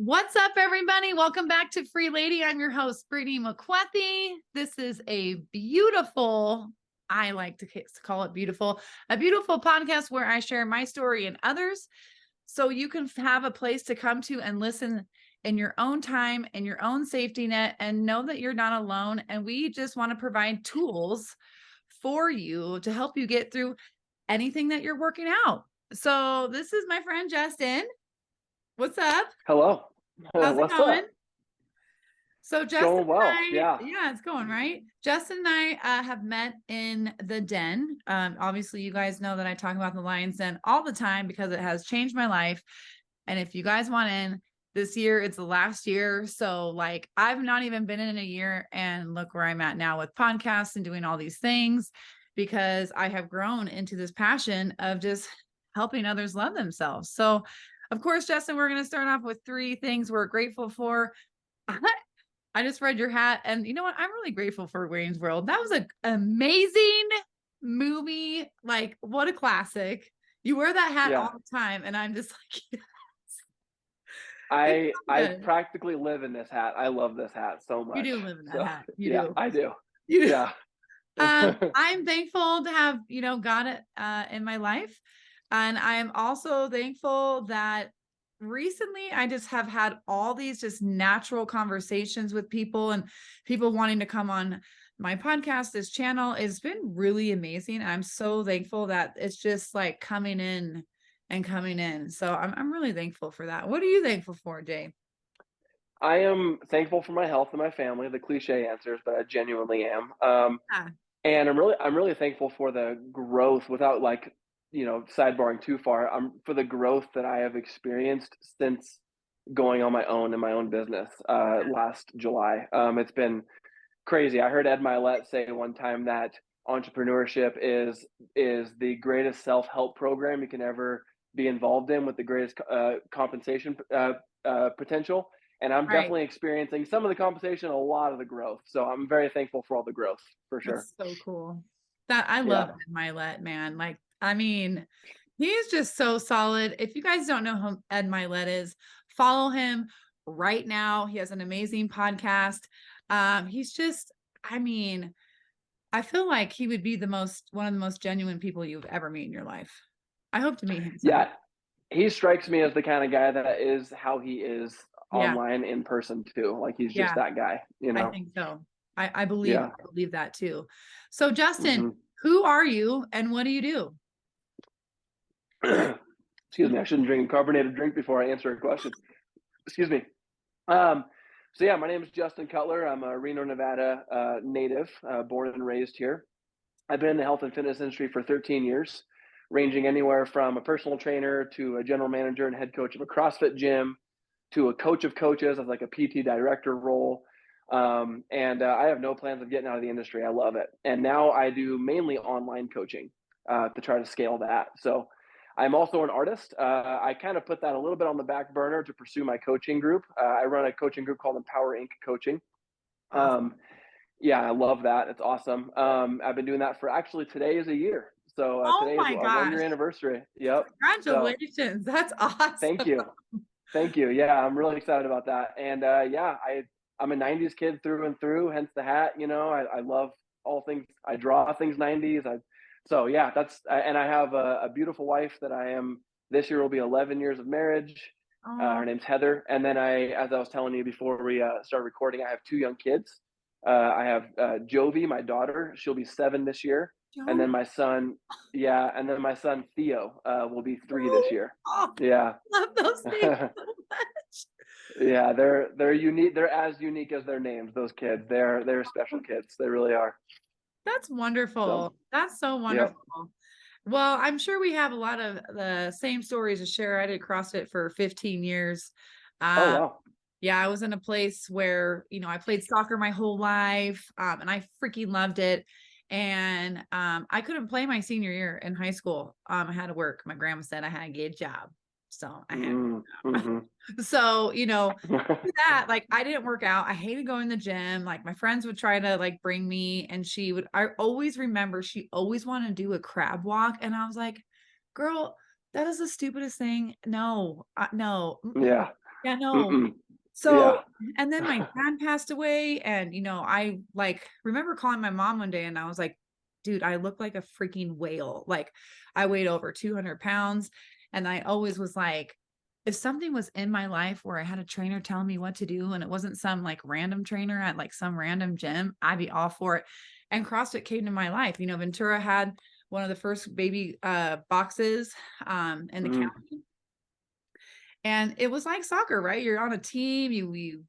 What's up, everybody? Welcome back to Free Lady. I'm your host, Brittany McQuethy. This is a beautiful, I like to call it beautiful, a beautiful podcast where I share my story and others so you can have a place to come to and listen in your own time and your own safety net and know that you're not alone. And we just want to provide tools for you to help you get through anything that you're working out. So this is my friend, Justin. What's up? Hello. How's it What's going? up? So It's Justin going and well. I, Yeah. it's going right. Justin and I have met in the den. Obviously, you guys know that I talk about the Lion's Den all the time because it has changed my life. And if you guys want in this year, it's the last year. So like, I've not even been in a year, and look where I'm at now with podcasts and doing all these things because I have grown into this passion of just helping others love themselves. So, of course, Justin, we're going to start off with 3 things we're grateful for. I just read your hat, and you know what? I'm really grateful for Wayne's World. That was an amazing movie. Like, what a classic. You wear that hat all Yeah. the time, and I'm just like, it's I so good. practically live in this hat. I love this hat so You much. do live in that So hat. You yeah, do. I do. You do. Yeah. I'm thankful to have, God in my life. And I'm also thankful that recently I just have had all these just natural conversations with people and people wanting to come on my podcast, this channel. It's been really amazing. I'm so thankful that it's just like coming in and coming in. So I'm really thankful for that. What are you thankful for, Jay? I am thankful for my health and my family, the cliche answers, but I genuinely am. Ah, And I'm really thankful for the growth without sidebarring too far. For the growth that I have experienced since going on my own in my own business last July. It's been crazy. I heard Ed Milet say one time that entrepreneurship is the greatest self-help program you can ever be involved in with the greatest compensation potential. And I'm right. definitely experiencing some of the compensation, a lot of the growth. So I'm very thankful for all the growth for sure. That's so cool. That I love Yeah. Ed Milet, man. Like, I mean, he's just so solid. If you guys don't know who Ed Milet is, follow him right now. He has an amazing podcast. He's just, I mean, I feel like he would be one of the most genuine people you've ever met in your life. I hope to meet him someday. Yeah. He strikes me as the kind of guy that is how he is Yeah, online in person too. Like he's just yeah, that guy, you I know? think so. I Yeah. believe that too. So, Justin, hmm who are you and what do you do? Excuse me. I shouldn't drink a carbonated drink before I answer a question. Excuse me. Um, so yeah, my name is Justin Cutler. I'm a Reno, Nevada native, born and raised here. I've been in the health and fitness industry for 13 years, ranging anywhere from a personal trainer to a general manager and head coach of a CrossFit gym to a coach of coaches as like a PT director role. And I have no plans of getting out of the industry. I love it. And now I do mainly online coaching to try to scale that. So I'm also an artist. I kind of put that a little bit on the back burner to pursue my coaching group. I run a coaching group called Empower Inc. Coaching. Awesome. Yeah, I love that. It's awesome. I've been doing that for actually today is a year. So Oh today is my our 1 year gosh. anniversary. Yep. So Congratulations. That's awesome. thank you. Thank you. Yeah, I'm really excited about that. And yeah, I'm a 90s kid through and through, hence the hat. I love all things. I draw things 90s. So yeah, and I have a beautiful wife that this year will be 11 years of marriage. Oh, Her name's Heather. And then as I was telling you before we started recording, I have 2 young kids. I have Jovi, my daughter. She'll be 7 this year. And then Joey. my son, yeah, and then my son Theo will be 3 this year. Oh, Yeah. I love those names so much. Yeah, they're unique. They're as unique as their names. Those kids, they're special kids. They really are. That's So, wonderful. That's so yep. wonderful. Well, I'm sure we have a lot of the same stories to share. I did CrossFit for 15 years. Oh Uh, wow. yeah, I was in a place where, I played soccer my whole life, and I freaking loved it. And I couldn't play my senior year in high school. I had to work. My grandma said I had to get a job. So I had Mm-hmm. so, that like I didn't work out. I hated going to the gym. Like my friends would try to like bring me, and I always remember she always wanted to do a crab walk. And I was like, girl, that is the stupidest thing. No, no. Mm-mm. Yeah. Yeah, no. Mm-mm. So, Yeah. and then my dad passed away, and I like remember calling my mom one day and I was like, dude, I look like a freaking whale. Like I weighed over 200 pounds. And I always was like, if something was in my life where I had a trainer telling me what to do and it wasn't some like random trainer at like some random gym, I'd be all for it. And CrossFit came to my life. Ventura had one of the first baby boxes in the Mm. county. And it was like soccer, right? You're on a team, you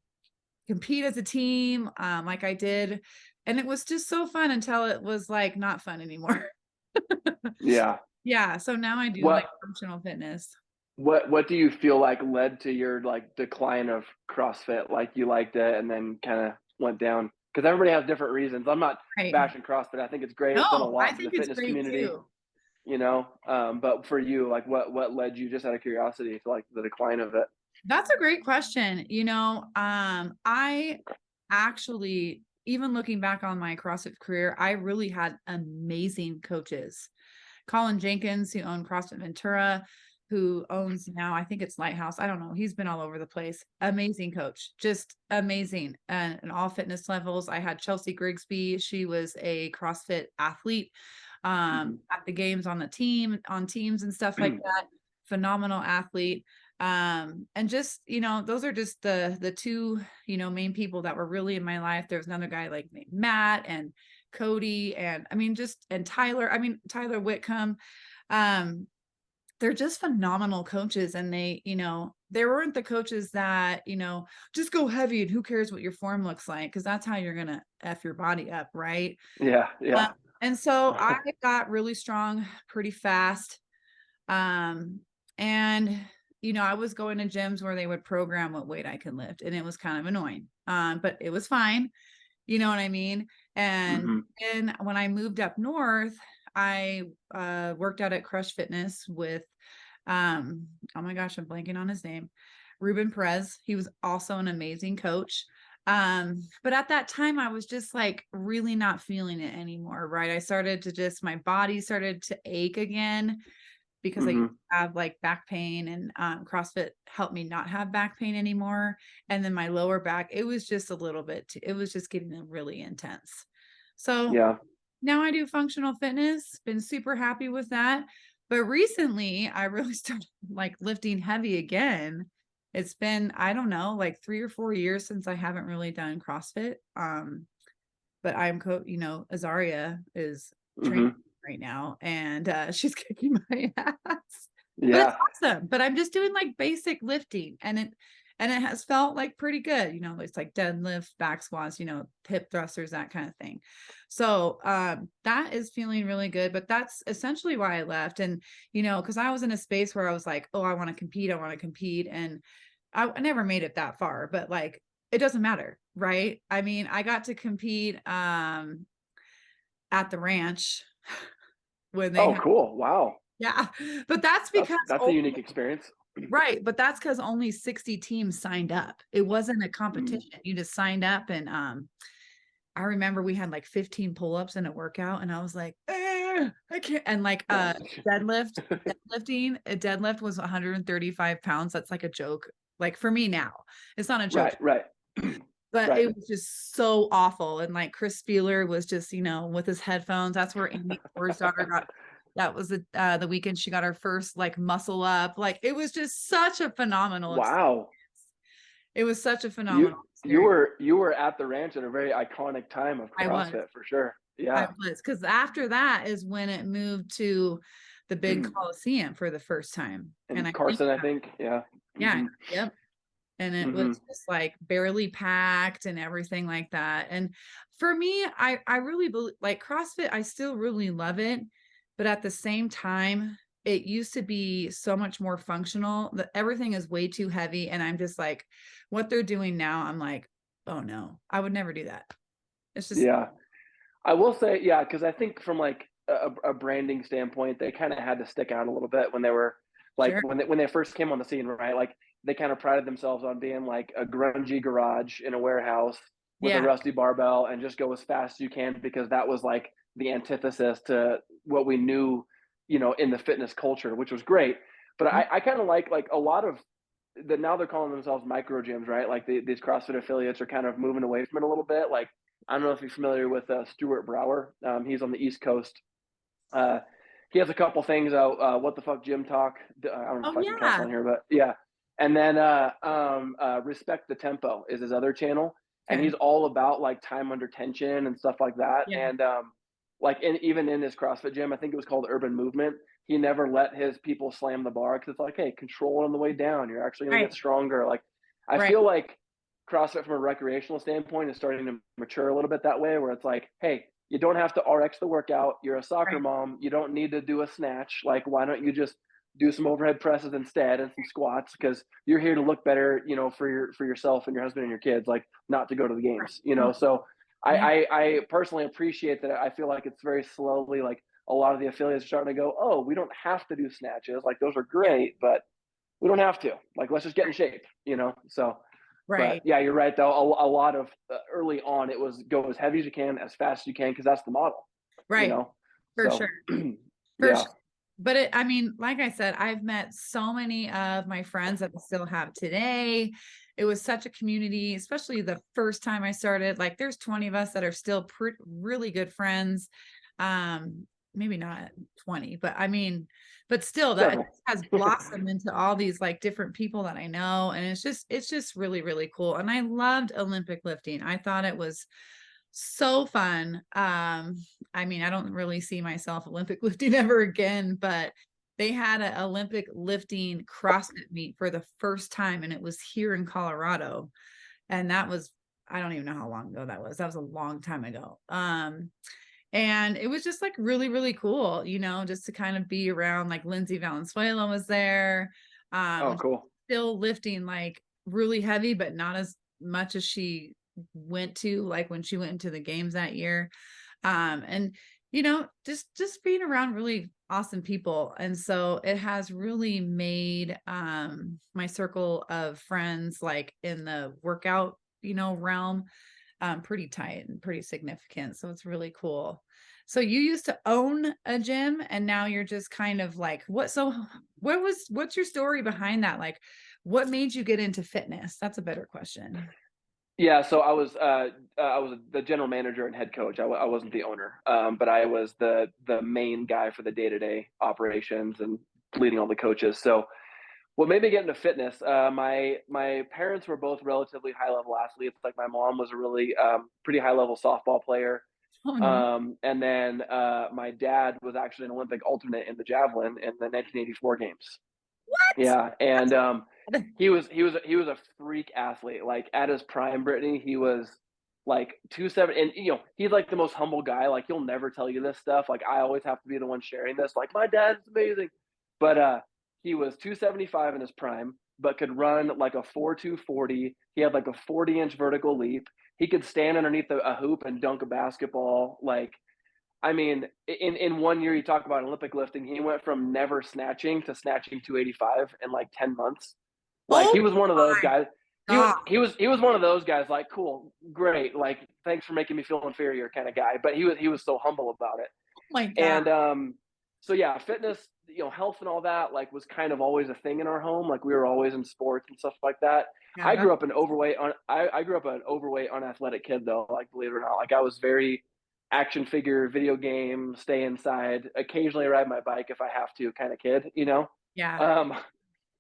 compete as a team, like I did. And it was just so fun until it was like not fun anymore. Yeah. Yeah. So now I do like What functional fitness. what do you feel like led to your like decline of CrossFit? Like you liked it and then kind of went down? Because everybody has different reasons. I'm not Right. bashing CrossFit. I think it's great. It's done a No, I lot for the think it's fitness great community, too. But for you, like what led you, just out of curiosity, to like the decline of it? That's a great question. I actually, even looking back on my CrossFit career, I really had amazing coaches. Colin Jenkins, who owned CrossFit Ventura, who owns now, I think it's Lighthouse. I don't know. He's been all over the place. Amazing coach, just amazing. And all fitness levels. I had Chelsea Grigsby. She was a CrossFit athlete Mhm. at the games on on teams and stuff like that. Phenomenal athlete. And just, those are just the two, main people that were really in my life. There was another guy like named Matt and Cody, and I mean, and Tyler, Tyler Whitcomb. Um, they're just phenomenal coaches. And they weren't the coaches that, just go heavy and who cares what your form looks like? Cause that's how you're going to F your body up. Right. Yeah, Um, yeah. and so I got really strong pretty fast. Um, and I was going to gyms where they would program what weight I can lift, and it was kind of annoying. But it was fine. You know what I mean? And Mhm. then when I moved up north, I worked out at Crush Fitness with, oh my gosh, I'm blanking on his name, Ruben Perez. He was also an amazing coach. But at that time, I was just like really not feeling it anymore, right? My body started to ache again because I used Mhm. to have like back pain, and CrossFit helped me not have back pain anymore. And then my lower back, it was just a little bit, it was just getting really intense. So Yeah. now I do functional fitness, been super happy with that. But recently I really started like lifting heavy again. It's been, I don't know, like 3 or 4 years since I haven't really done CrossFit. But Azaria is training Mhm. right now, and she's kicking my ass. But it's Yeah. awesome. But I'm just doing like basic lifting, and it has felt like pretty good. It's like deadlift, back squats, hip thrusters, that kind of thing. So that is feeling really good. But that's essentially why I left. And because I was in a space where I was like, oh, I want to compete, and I never made it that far, but like it doesn't matter, right? I mean, I got to compete at the ranch when they Oh, had, cool. Wow. yeah, but that's because That's a unique experience. right, but that's because only 60 teams signed up. It wasn't a Mm. competition. You just signed up, and I remember we had like 15 pull-ups in a workout, and I was like, I can't. And like deadlifting, a deadlift was 135 pounds. That's like a joke. Like for me now, it's not a joke, Right, right. but Right. it was just so awful. And like Chris Spieler was just, with his headphones. That's where Amy Moore's daughter got. That was the weekend she got her first like muscle up. Like it was just such a phenomenal experience. Wow. It was such a You phenomenal you experience. were you were at the ranch at a very iconic time of I was. CrossFit for sure. I Yeah. was, because after that is when it moved to the big Coliseum for the first time. And And I think, Carson, I think. Yeah. yeah, Mhm. yep. And it was Mhm. just like barely packed and everything like that. And for me, I really believe like CrossFit, I still really love it. But at the same time, it used to be so much more functional that everything is way too heavy. And I'm just like, what they're doing now, I'm like, oh no, I would never do that. It's just Yeah. I will say, yeah, because I think from like a branding standpoint, they kind of had to stick out a little bit when they were like sure. when they first came on the scene, right? Like they kind of prided themselves on being like a grungy garage in a warehouse with a Yeah. rusty barbell and just go as fast as you can, because that was like the antithesis to what we knew, in the fitness culture, which was great. But I kind of like a lot of now they're calling themselves micro gyms, right? Like these CrossFit affiliates are kind of moving away from it a little bit. Like I don't know if you're familiar with Stuart Brower. He's on the East Coast. Uh, he has a couple things out. What the fuck, Gym Talk? I don't know Oh if I can cuss yeah. on here, but yeah. And then Respect the Tempo is his other channel, and Okay. he's all about like time under tension and stuff like that. Yeah. And like even in his CrossFit gym, I think it was called Urban Movement. He never let his people slam the bar because it's like, hey, control it on the way down. You're actually going to Right. get stronger. Like I Right. feel like CrossFit from a recreational standpoint is starting to mature a little bit that way, where it's like, hey, you don't have to RX the workout. You're a soccer Right. mom. You don't need to do a snatch. Like, why don't you just do some overhead presses instead and some squats? Because you're here to look better, for yourself and your husband and your kids. Like, not to go to the Right. games. So Yeah. I personally appreciate that. I feel like it's very slowly like a lot of the affiliates are starting to go, oh, we don't have to do snatches. Like those are Yeah. great, but we don't have to. Like, let's just get in shape. So but Right. yeah, you're right though. A lot of early on, it was go as heavy as you can, as fast as you can, because that's the model. You Right. know, For so sure. For yeah. sure. But I mean, like I said, I've met so many of my friends that I still have today. It was such a community, especially the first time I started. Like, there's 20 of us that are still really good friends. Maybe not 20, but I mean, but still, that Several. has blossomed into all these like different people that I know, and it's just really really cool. And I loved Olympic lifting. I thought it was so fun. I mean, I don't really see myself Olympic lifting ever again, but they had an Olympic lifting CrossFit meet for the first time, and it was here in Colorado. And that was, I don't even know how long ago that was. That was a long time ago. And it was just like really, really cool, just to kind of be around. Like Lindsay Valenzuela was there. Oh, And cool. still lifting like really heavy, but not as much as she went to like when she went into the games that year. And just being around really awesome people. And so it has really made my circle of friends like in the workout, realm, pretty tight and pretty significant. So it's really cool. So you used to own a gym and now you're just kind of like, what's your story behind that? Like, what made you get into fitness? That's a better question. Yeah, so I was the general manager and head coach. I wasn't the owner, but I was the main guy for the day to day operations and leading all the coaches. So what made me get into fitness? My parents were both relatively high level athletes. Like my mom was a really pretty high level softball player, Oh, no. and then my dad was actually an Olympic alternate in the javelin in the 1984 games. What? Yeah, and That's bad. he was a freak athlete. Like at his prime, Brittany, he was like 270, and he's like the most humble guy. Like he'll never tell you this stuff. Like I always have to be the one sharing this. Like my dad's amazing, but he was 275 in his prime, but could run like a 4.240. He had like a 40-inch vertical leap. He could stand underneath a hoop and dunk a basketball. Like I mean, in 1 year, you talk about Olympic lifting. He went from never snatching to snatching 285 in like 10 months. Like Oh he was one of those my guys. God. He was one of those guys. Like, cool, great. Like, thanks for making me feel inferior, kind of guy. But he was so humble about it. Oh my God. And so yeah, fitness, health and all that, like, was kind of always a thing in our home. Like, we were always in sports and stuff like that. Yeah, I grew up an overweight, unathletic kid though. Like, believe it or not, like I was very action figure, video game, stay inside, occasionally ride my bike if I have to, kind of kid. yeah. Um,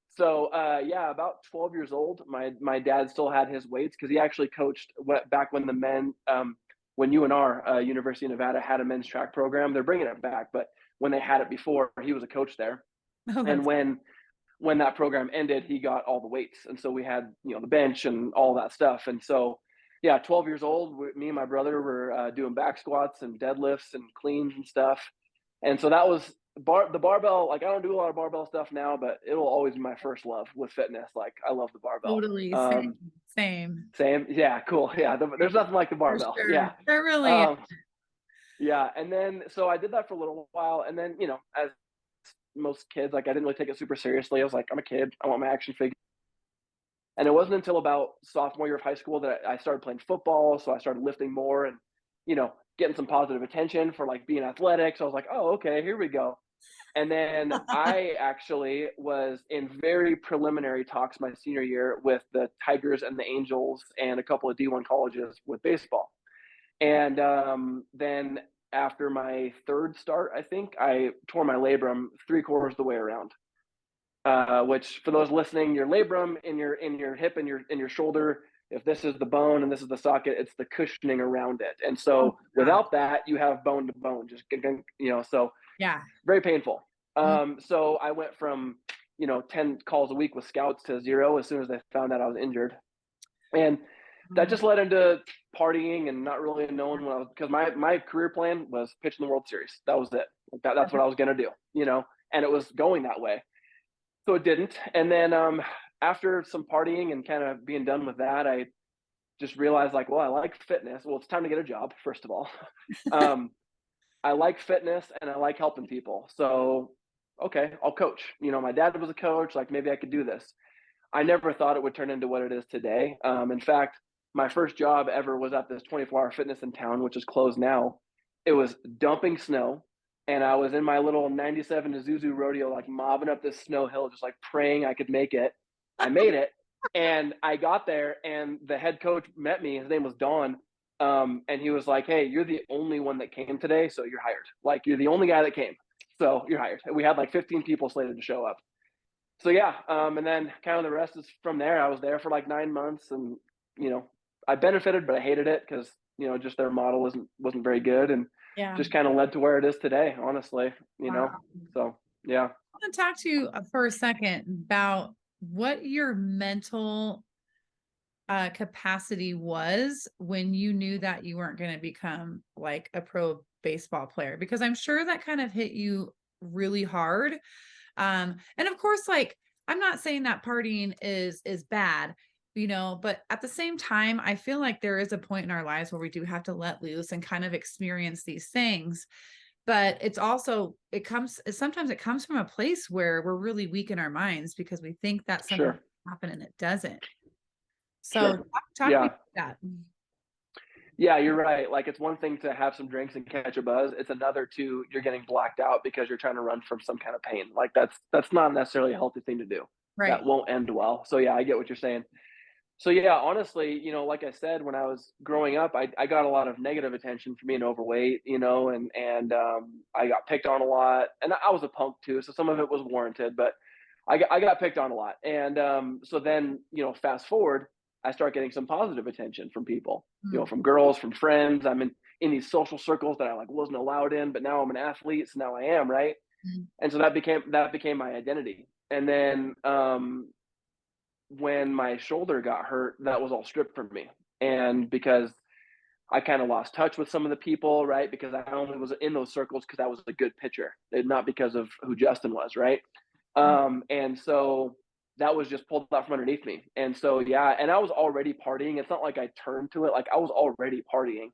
so yeah, about 12 years old, my dad still had his weights because he actually coached back when the men, when UNR, University of Nevada, had a men's track program. They're bringing it back, but when they had it before, he was a coach there. Oh, And that's when that program ended, he got all the weights, and so we had the bench and all that stuff. And so yeah, 12 years old, me and my brother were doing back squats and deadlifts and cleans and stuff. And so that was the barbell. Like I don't do a lot of barbell stuff now, but it'll always be my first love with fitness. Like I love the barbell. totally same. Same. Same, yeah, cool, yeah. There's nothing like the For barbell, sure. yeah. There really is. Um, yeah, and then so I did that for a little while, and then as most kids, like I didn't really take it super seriously. I was like, I'm a kid, I want my action figure. And it wasn't until about sophomore year of high school that I started playing football. So I started lifting more and getting some positive attention for like being athletic. So I was like, oh, okay, here we go. And then I actually was in very preliminary talks my senior year with the Tigers and the Angels and a couple of D1 colleges with baseball. And then after my third start, I think I tore my labrum 3/4 of the way around. Which, for those listening, your labrum in your hip and your shoulder. If this is the bone and this is the socket, it's the cushioning around it. And Oh so my God. without that, you have bone to bone, just so Yeah. very painful. Mm, So I went from 10 calls a week with scouts to 0 as soon as they found out I was injured, and that mm, just led into partying and not really knowing what I was, because my career plan was pitching the World Series. That was it. That's what I was gonna do, and it was going that way. So it didn't. And then after some partying and kind of being done with that, I just realized, like, well, I like fitness. Well, it's time to get a job, first of all. um, I like fitness and I like helping people. So, okay, I'll coach. My dad was a coach. Like, maybe I could do this. I never thought it would turn into what it is today. In fact, my first job ever was at this 24-hour fitness in town, which is closed now. It was dumping snow, and I was in my little 97 Isuzu rodeo, like mobbing up this snow hill, just like praying I could make it. I made it, and I got there, and the head coach met me. His name was Don, and he was like, "Hey, you're the only one that came today, so you're hired. Like, you're the only guy that came, so you're hired." And we had like 15 people slated to show up. So yeah, and then kind of the rest is from there. I was there for like 9 months, and you know, I benefited, but I hated it because just their model wasn't very good, and yeah. just kind of led to where it is today. Honestly, Wow. so yeah, I want to talk to you for a second about what your mental capacity was when you knew that you weren't going to become like a pro baseball player, because I'm sure that kind of hit you really hard. And of course, like, I'm not saying that partying is bad, but at the same time, I feel like there is a point in our lives where we do have to let loose and kind of experience these things. But it's also, sometimes it comes from a place where we're really weak in our minds because we think that something sure, will happen and it doesn't. So sure, talk to me yeah. about that. Yeah, you're right. Like, it's one thing to have some drinks and catch a buzz. It's another to you're getting blacked out because you're trying to run from some kind of pain. Like, that's not necessarily a healthy thing to do. That Right. won't end well. So yeah, I get what you're saying. So yeah, honestly, like I said, when I was growing up, I got a lot of negative attention for being overweight, and I got picked on a lot, and I was a punk too, so some of it was warranted, but I got picked on a lot, and so then fast forward, I start getting some positive attention from people, Mm, from girls, from friends. I'm in these social circles that I like wasn't allowed in, but now I'm an athlete, so now I am, right? mm, And so that became my identity, and then when my shoulder got hurt, that was all stripped from me. And because I kind of lost touch with some of the people, right? Because I only was in those circles because I was a good pitcher, not because of who Justin was, right? mm, And so that was just pulled out from underneath me. And so, yeah, and I was already partying. It's not like I turned to it, like I was already partying.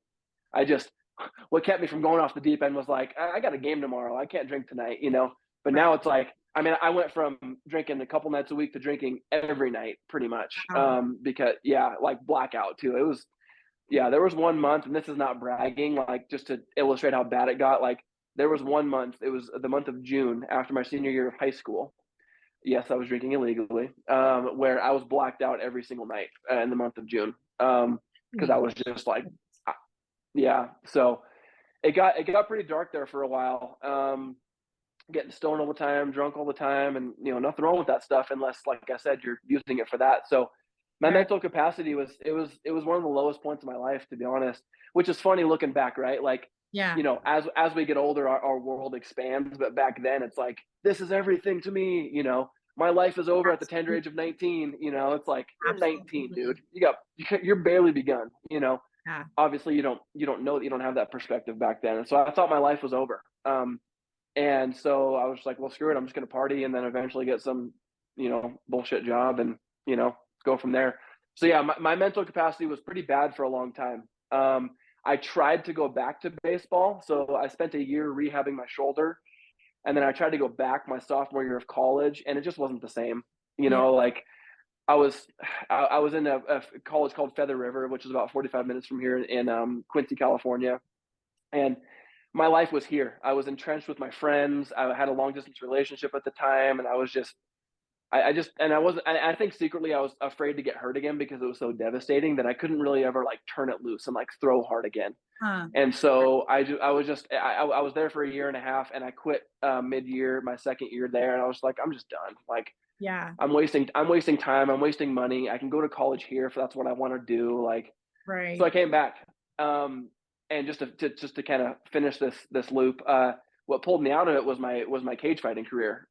I just, what kept me from going off the deep end was like, I got a game tomorrow. I can't drink tonight. But right. now it's like, I mean, I went from drinking a couple nights a week to drinking every night pretty much. Wow. Because yeah, like blackout too. It was, yeah, there was one month, and this is not bragging, like just to illustrate how bad it got. Like, there was one month, it was the month of June after my senior year of high school. Yes, I was drinking illegally, where I was blacked out every single night in the month of June. Because I Sweet. was just like, yeah. So it got pretty dark there for a while. Getting stoned all the time, drunk all the time, and nothing wrong with that stuff unless, like I said, you're using it for that. So my Right. mental capacity was one of the lowest points of my life, to be honest. Which is funny looking back, right? Like, Yeah. as we get older, our world expands, but back then it's like, this is everything to me. My life is over at the tender Absolutely. age of 19. It's like, you're 19, Absolutely. dude. You're barely begun. Yeah. Obviously you don't know that, you don't have that perspective back then, and so I thought my life was over. And so I was like, well, screw it. I'm just going to party and then eventually get some, bullshit job and, you know, go from there. So yeah, my mental capacity was pretty bad for a long time. I tried to go back to baseball. So I spent a year rehabbing my shoulder, and then I tried to go back my sophomore year of college, and it just wasn't the same. Yeah. Like, I was, I was in a college called Feather River, which is about 45 minutes from here in Quincy, California. And my life was here. I was entrenched with my friends. I had a long distance relationship at the time, and I was just I just and I wasn't. I think secretly I was afraid to get hurt again because it was so devastating that I couldn't really ever like turn it loose and like throw hard again. Huh. And so I was just I was there for a year and a half, and I quit mid year, my second year there, and I was like, I'm just done. Like Yeah. I'm wasting time. I'm wasting money. I can go to college here if that's what I want to do. Like so I Right. came back. And just to kind of finish this loop, what pulled me out of it was my cage fighting career.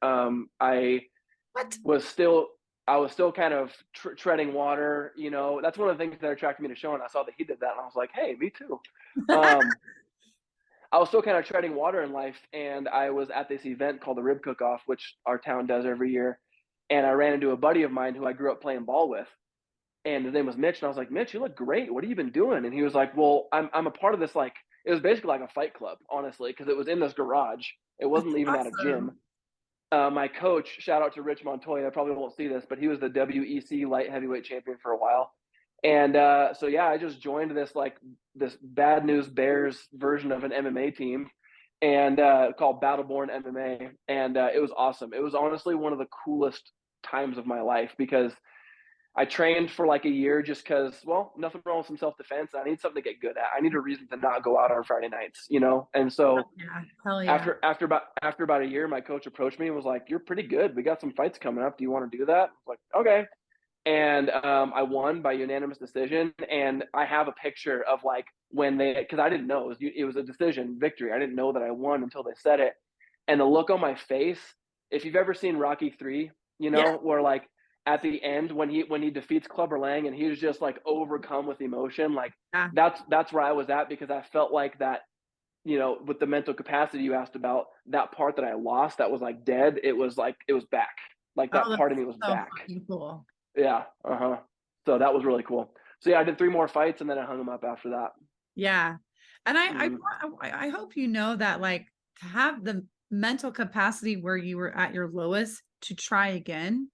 What? Was still I was still kind of treading water. You know, that's one of the things that attracted me to Sean. I saw that he did that, and I was like, hey, me too. Um, I was still kind of treading water in life, and I was at this event called the Rib Cook Off, which our town does every year. And I ran into a buddy of mine who I grew up playing ball with, and his name was Mitch. And I was like, Mitch, you look great. What have you been doing? And he was like, well, I'm a part of this. Like, it was basically like a fight club, honestly, because it was in this garage. It That's wasn't even at a gym. awesome. My coach, shout out to Rich Montoya, I probably won't see this, but he was the WEC light heavyweight champion for a while. And so yeah, I just joined this bad news Bears version of an MMA team, and called Battleborn MMA, and it was awesome. It was honestly one of the coolest times of my life because I trained for like a year just because, well, nothing wrong with some self defense. I need something to get good at. I need a reason to not go out on Friday nights, you know. And so Yeah. Hell yeah. after about a year, my coach approached me and was like, "You're pretty good. We got some fights coming up. Do you want to do that?" I was like, "Okay." And I won by unanimous decision. And I have a picture of like when they, because I didn't know it was a decision victory. I didn't know that I won until they said it. And the look on my face, if you've ever seen Rocky 3, you Yeah. know, where like at the end when he defeats Clubber Lang and he was just like overcome with emotion, like Yeah. that's where I was at because I felt like that, you know, with the mental capacity you asked about, that part that I lost that was like dead, it was like it was back. Like that Oh, part of that's me was so back. fucking cool. Yeah. Uh-huh. So that was really cool. So yeah, I did 3 more fights and then I hung them up after that. Yeah. And Mhm. I hope you know that like to have the mental capacity where you were at your lowest to try again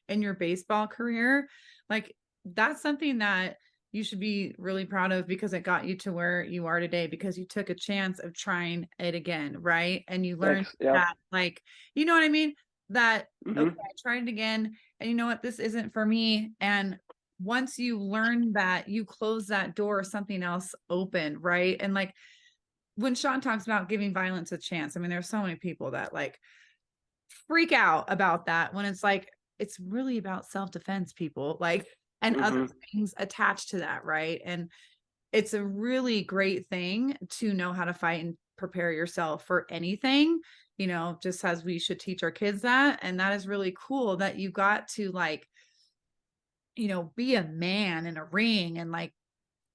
in your baseball career, like that's something that you should be really proud of because it got you to where you are today because you took a chance of trying it again, right? And you learned Thanks. Yeah. that like, you know what I mean? That okay, Mhm. I tried it again and you know what, this isn't for me. And once you learn that, you close that door, something else open, right? And like when Sean talks about giving violence a chance, I mean, there's so many people that like freak out about that when it's like it's really about self-defense, people, like, and other Mhm. things attached to that, right? And it's a really great thing to know how to fight and prepare yourself for anything, you know, just as we should teach our kids that. And that is really cool that you got to like, you know, be a man in a ring and like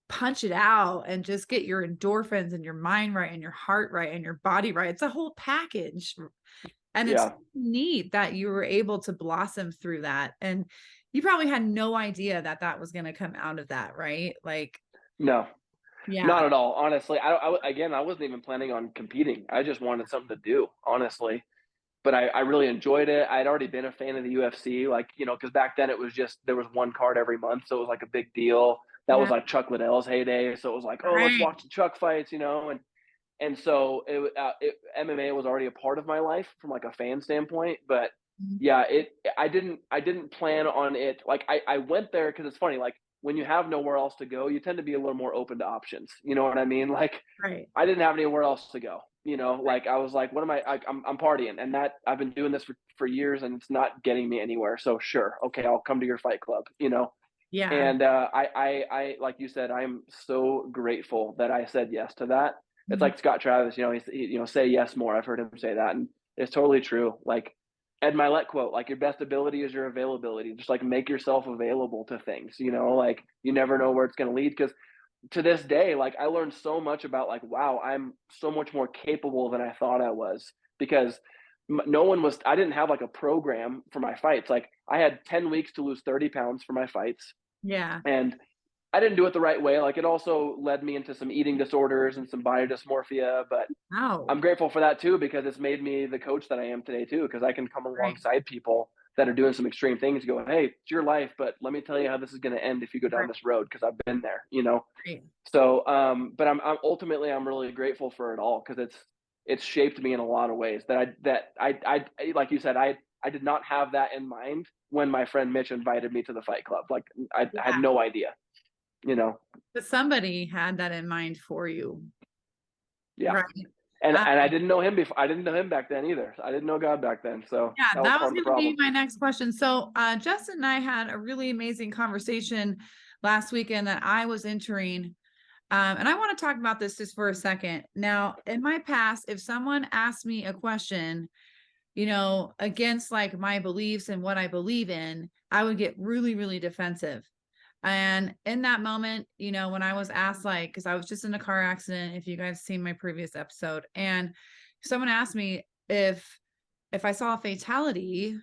punch it out and just get your endorphins and your mind right and your heart right and your body right. It's a whole package. And it's Yeah. neat that you were able to blossom through that. And you probably had no idea that that was going to come out of that, right? Like, No. yeah, Not at all. Honestly, again, I wasn't even planning on competing. I just wanted something to do, honestly. But I really enjoyed it. I'd already been a fan of the UFC, like, you know, because back then it was just there was one card every month, so it was like a big deal. That was yeah, like Chuck Liddell's heyday, so it was like, oh, let's right. watch the Chuck fights, you know, and so MMA was already a part of my life from like a fan standpoint. But Mhm. yeah, I didn't plan on it. Like I went there because it's funny, like when you have nowhere else to go, you tend to be a little more open to options. You know what I mean? Like Right, I didn't have anywhere else to go. You know, like I was like, what am I'm partying, and that I've been doing this for years, and it's not getting me anywhere. So sure, okay, I'll come to your fight club. You know, yeah. and like you said, I'm so grateful that I said yes to that. It's Mhm. like Scott Travis, you know, you know, say yes more. I've heard him say that, and it's totally true. Like Ed Milet quote, like your best ability is your availability. Just like make yourself available to things. You know, like you never know where it's going to lead. Because to this day, like I learned so much about like, wow, I'm so much more capable than I thought I was because no one was, I didn't have like a program for my fights. Like I had 10 weeks to lose 30 pounds for my fights, Yeah. and I didn't do it the right way. Like it also led me into some eating disorders and some body dysmorphia, but Wow. I'm grateful for that too because it's made me the coach that I am today too because I can come Right. alongside people that are doing some extreme things go, hey, it's your life, but let me tell you how this is going to end if you go down Right. this road, because I've been there, you know. Right. So, but I'm ultimately I'm really grateful for it all, because it's shaped me in a lot of ways that I like you said, I did not have that in mind when my friend Mitch invited me to the fight club. Like I had Yeah. no idea, you know. But somebody had that in mind for you. Yeah. Right. And I didn't know him before. I didn't know him back then either. I didn't know God back then. So Yeah, that was that part was of the going to be problem. my next question. So, Justin and I had a really amazing conversation last weekend that I was entering. And I want to talk about this just for a second. Now, in my past, if someone asked me a question, against like my beliefs and what I believe in, I would get really, really defensive. And in that moment, when I was asked, like, because I was just in a car accident, if you guys seen my previous episode, and someone asked me if I saw a fatality,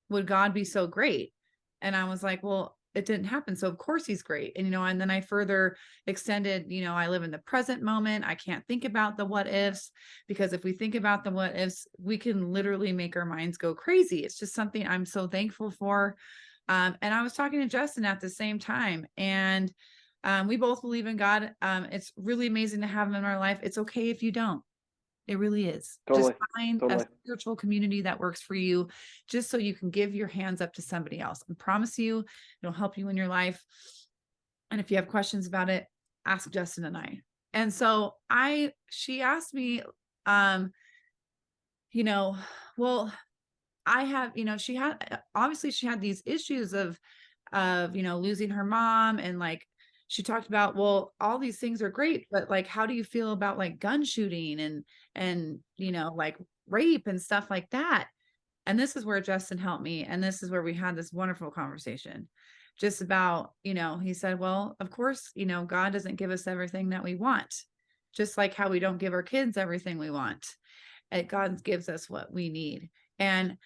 would God be so great? And I was like, well, it didn't happen. So of course he's great. And then I further extended, I live in the present moment. I can't think about the what ifs, because if we think about the what ifs, we can literally make our minds go crazy. It's just something I'm so thankful for. And I was talking to Justin at the same time, and we both believe in God. It's really amazing to have him in our life. It's okay if you don't. It really is. Just Totally. find a Totally. spiritual community that works for you, just so you can give your hands up to somebody else. I promise you, it'll help you in your life. And if you have questions about it, ask Justin and I. And so she asked me, um, you know, well, I have, she had, obviously she had these issues of, losing her mom, and like, she talked about, well, all these things are great, but like, how do you feel about like gun shooting and, like rape and stuff like that? And this is where Justin helped me. And this is where we had this wonderful conversation just about, he said, well, of course, God doesn't give us everything that we want, just like how we don't give our kids everything we want. And God gives us what we need. And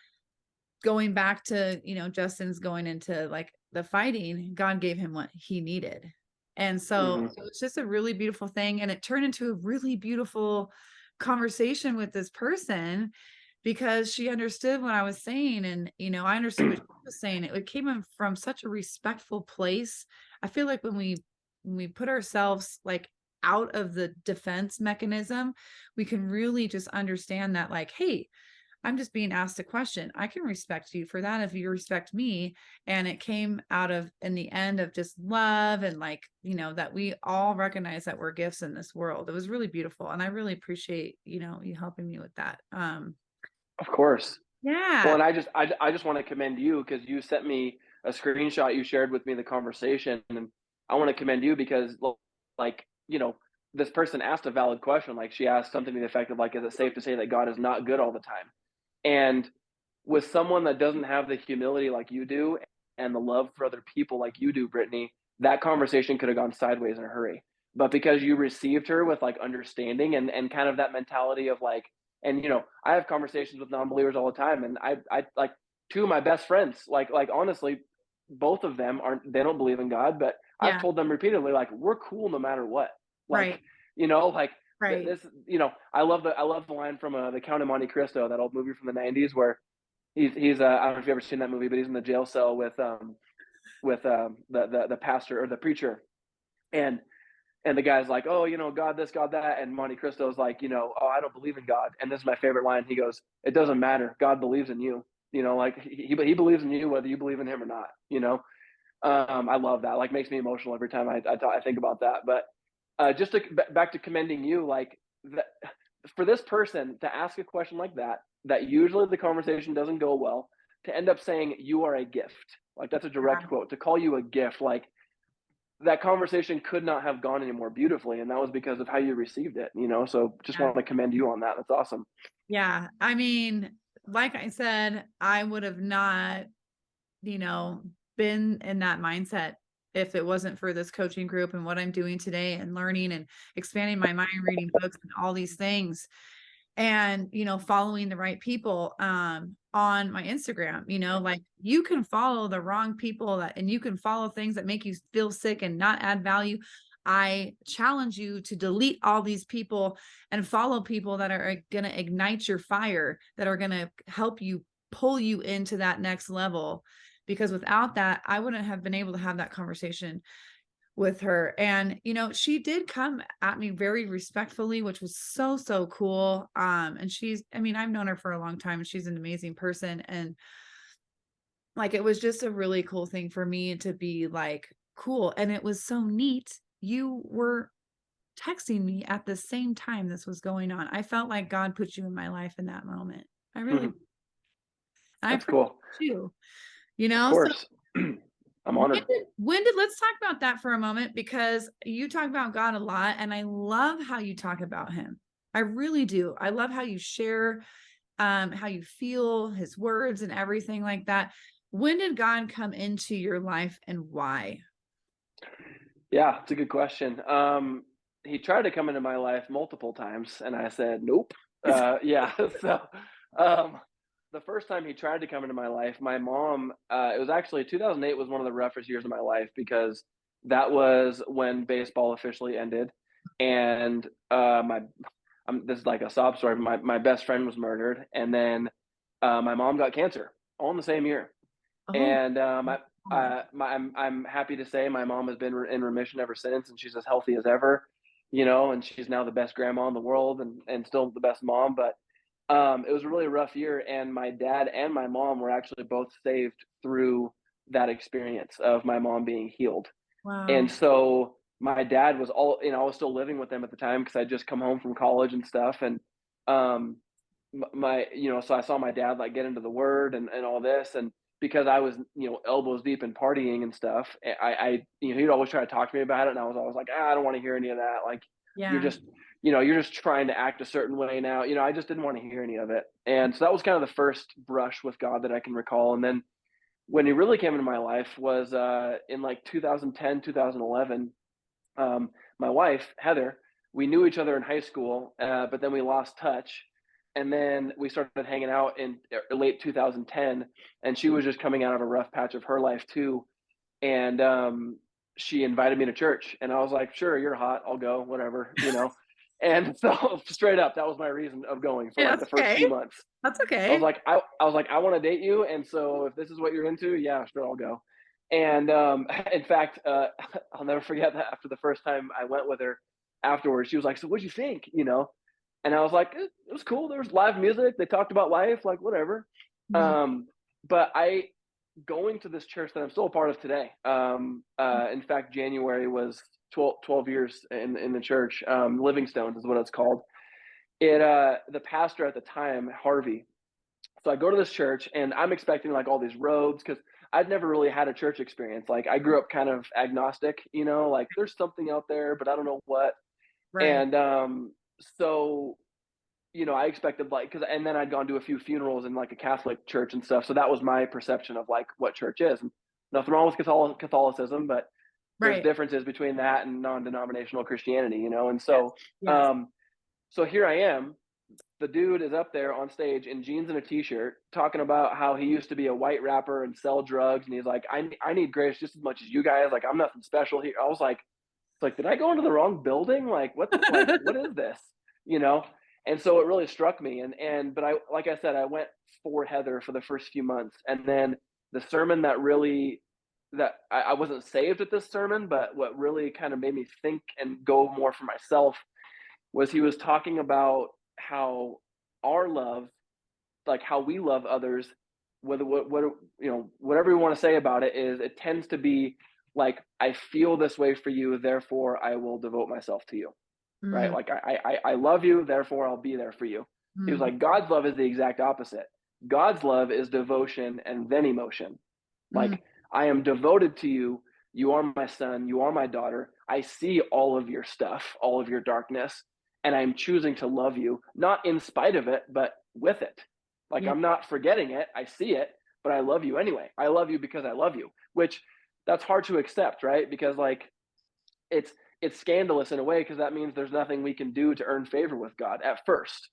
going back to, Justin's going into like the fighting, God gave him what he needed. And so Hmm. it was just a really beautiful thing. And it turned into a really beautiful conversation with this person, because she understood what I was saying. And, I understood what she was saying. It came in from such a respectful place. I feel like when we put ourselves like out of the defense mechanism, we can really just understand that, like, hey, I'm just being asked a question. I can respect you for that if you respect me. And it came out of, in the end, of just love, and like, that we all recognize that we're gifts in this world. It was really beautiful. And I really appreciate, you helping me with that. Of course. Well, Yeah. and I just want to commend you, because you sent me a screenshot. You shared with me the conversation, and I want to commend you because, like, this person asked a valid question. Like, she asked something to the effect of, like, is it safe to say that God is not good all the time? And with someone that doesn't have the humility like you do, and the love for other people like you do, Brittany, that conversation could have gone sideways in a hurry. But because you received her with like understanding and kind of that mentality of like, and I have conversations with non-believers all the time, and I like two of my best friends, like honestly, both of them they don't believe in God, but I've Yeah. told them repeatedly, like, we're cool no matter what. Right. Like, like Right. this, I love the line from the Count of Monte Cristo, that old movie from the '90s, where he's I don't know if you've ever seen that movie, but he's in the jail cell with the pastor or the preacher, and the guy's like, oh, God this, God that, and Monte Cristo's like, oh, I don't believe in God. And this is my favorite line. He goes, it doesn't matter. God believes in you. Like he believes in you whether you believe in him or not. I love that. Like, makes me emotional every time I think about that. But just back to commending you, like that, for this person to ask a question like that usually the conversation doesn't go well, to end up saying you are a gift. Like, that's a direct Yeah. quote. To call you a gift, like, that conversation could not have gone any more beautifully, and that was because of how you received it. So just Yeah. want to commend you on that. That's awesome. Yeah. I mean, like I said, I would have not, you know, been in that mindset if it wasn't for this coaching group and what I'm doing today, and learning and expanding my mind, reading books and all these things. And, following the right people on my Instagram. Like, you can follow the wrong people, and you can follow things that make you feel sick and not add value. I challenge you to delete all these people and follow people that are going to ignite your fire, that are going to help you pull you into that next level, because without that, I wouldn't have been able to have that conversation with her. And, she did come at me very respectfully, which was so, so cool. And I've known her for a long time, and she's an amazing person. And like, it was just a really cool thing for me to be like, cool. And it was so neat. You were texting me at the same time this was going on. I felt like God put you in my life in that moment. I really, Mhm. I That's appreciate cool. you, Of so course. I'm honored. let's talk about that for a moment, because you talk about God a lot, and I love how you talk about him. I really do. I love how you share how you feel, his words and everything like that. When did God come into your life, and why? Yeah, it's a good question. He tried to come into my life multiple times, and I said, nope. Yeah. So, um, the first time he tried to come into my life, my mom, it was actually 2008 was one of the roughest years of my life, because that was when baseball officially ended. And this is like a sob story. My best friend was murdered. And then my mom got cancer all in the same year. Oh, And God. I'm happy to say my mom has been in remission ever since, and she's as healthy as ever, and she's now the best grandma in the world, and still the best mom. But it was a really rough year, and my dad and my mom were actually both saved through that experience of my mom being healed. And Wow. so my dad was I was still living with them at the time because I'd just come home from college and stuff. And um, so I saw my dad like get into the word and all this. And because I was, elbows deep in partying and stuff, he'd always try to talk to me about it. And I was always like, I don't want to hear any of that. Like, you're Yeah. just, you're just trying to act a certain way now. I just didn't want to hear any of it. And so that was kind of the first brush with God that I can recall. And then when he really came into my life was in like 2010, 2011. My wife, Heather, we knew each other in high school, but then we lost touch. And then we started hanging out in late 2010, and she was just coming out of a rough patch of her life too. And she invited me to church, and I was like, "Sure, you're hot. I'll go, whatever." And so, straight up, that was my reason of going for Yeah, like that's the first okay. few months. That's I was okay. like, I was like, I want to date you, and so if this is what you're into, yeah, sure, I'll go. And in fact, I'll never forget that after the first time I went with her, afterwards, she was like, "So what'd you think?" And I was like, "It was cool. There was live music. They talked about life, like whatever." Mhm. But going to this church that I'm still a part of today. In fact, January was 12 years in the church. Livingstones is what it's called. The pastor at the time, Harvey. So I go to this church, and I'm expecting like all these robes, because I'd never really had a church experience. Like, I grew up kind of agnostic, like there's something out there, but I don't know what. Right. And so I expected like, and then I'd gone to a few funerals in like a Catholic church and stuff. So that was my perception of like what church is. And nothing wrong with Catholicism, but there's Right. differences between that and non-denominational Christianity. And Yes. so, Yes. um, so here I am. The dude is up there on stage in jeans and a t-shirt talking about how he used to be a white rapper and sell drugs. And he's like, I need grace just as much as you guys. Like, I'm nothing special here. I was like, it's like, did I go into the wrong building? What is this? You know? And so it really struck me. But like I said, I went for Heather for the first few months. And then the sermon that I wasn't saved at this sermon, but what really kind of made me think and go more for myself was he was talking about how our love, like how we love others, whether whatever we want to say about it, is it tends to be like, I feel this way for you, therefore I will devote myself to you, right? Mm, Like, I love you, therefore I'll be there for you. He was mm, like, God's love is the exact opposite. God's love is devotion and then emotion. mm, Like, I am devoted to you. You are my son. You are my daughter. I see all of your stuff, all of your darkness, and I'm choosing to love you, not in spite of it, but with it. Like, yeah. I'm not forgetting it. I see it, but I love you anyway. I love you because I love you, which that's hard to accept, right? Because like, it's it's scandalous in a way, because that means there's nothing we can do to earn favor with God at first.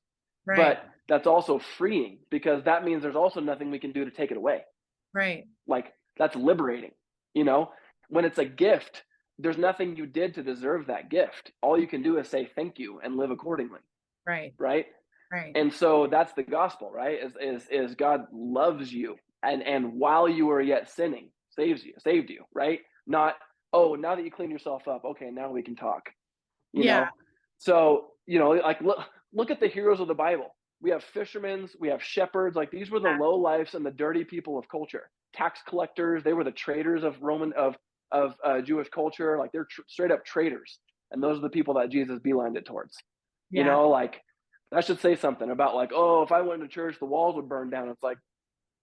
Right. But that's also freeing, because that means there's also nothing we can do to take it away. Right. Like, that's liberating, you know? When it's a gift, there's nothing you did to deserve that gift. All you can do is say thank you and live accordingly, Right. right? Right. And so that's the gospel, right? Is God loves you, and while you are yet sinning, saved you, right? Not, oh, now that you clean yourself up, okay, now we can talk, you Yeah. know. So, like, look at the heroes of the Bible. We have fishermen, we have shepherds. Like, these were the low lifes and the dirty people of culture. Tax collectors, they were the traitors of Jewish culture. Like, they're straight up traitors, and those are the people that Jesus beelined it towards. Yeah. Like, that should say something about, like, oh, if I went to church, the walls would burn down. It's like,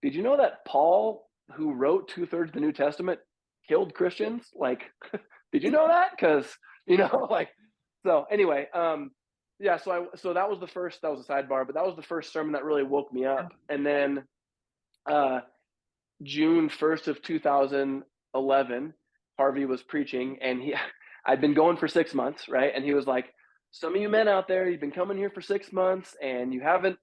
did you know that Paul, who wrote 2/3 of the New Testament, killed Christians? Like, did you know that? Because, like, so anyway, yeah. So that was the first. That was a sidebar, but that was the first sermon that really woke me up. And then uh, June 1st of 2011, Harvey was preaching, and I'd been going for 6 months, right? And he was like, "Some of you men out there, you've been coming here for 6 months, and you haven't,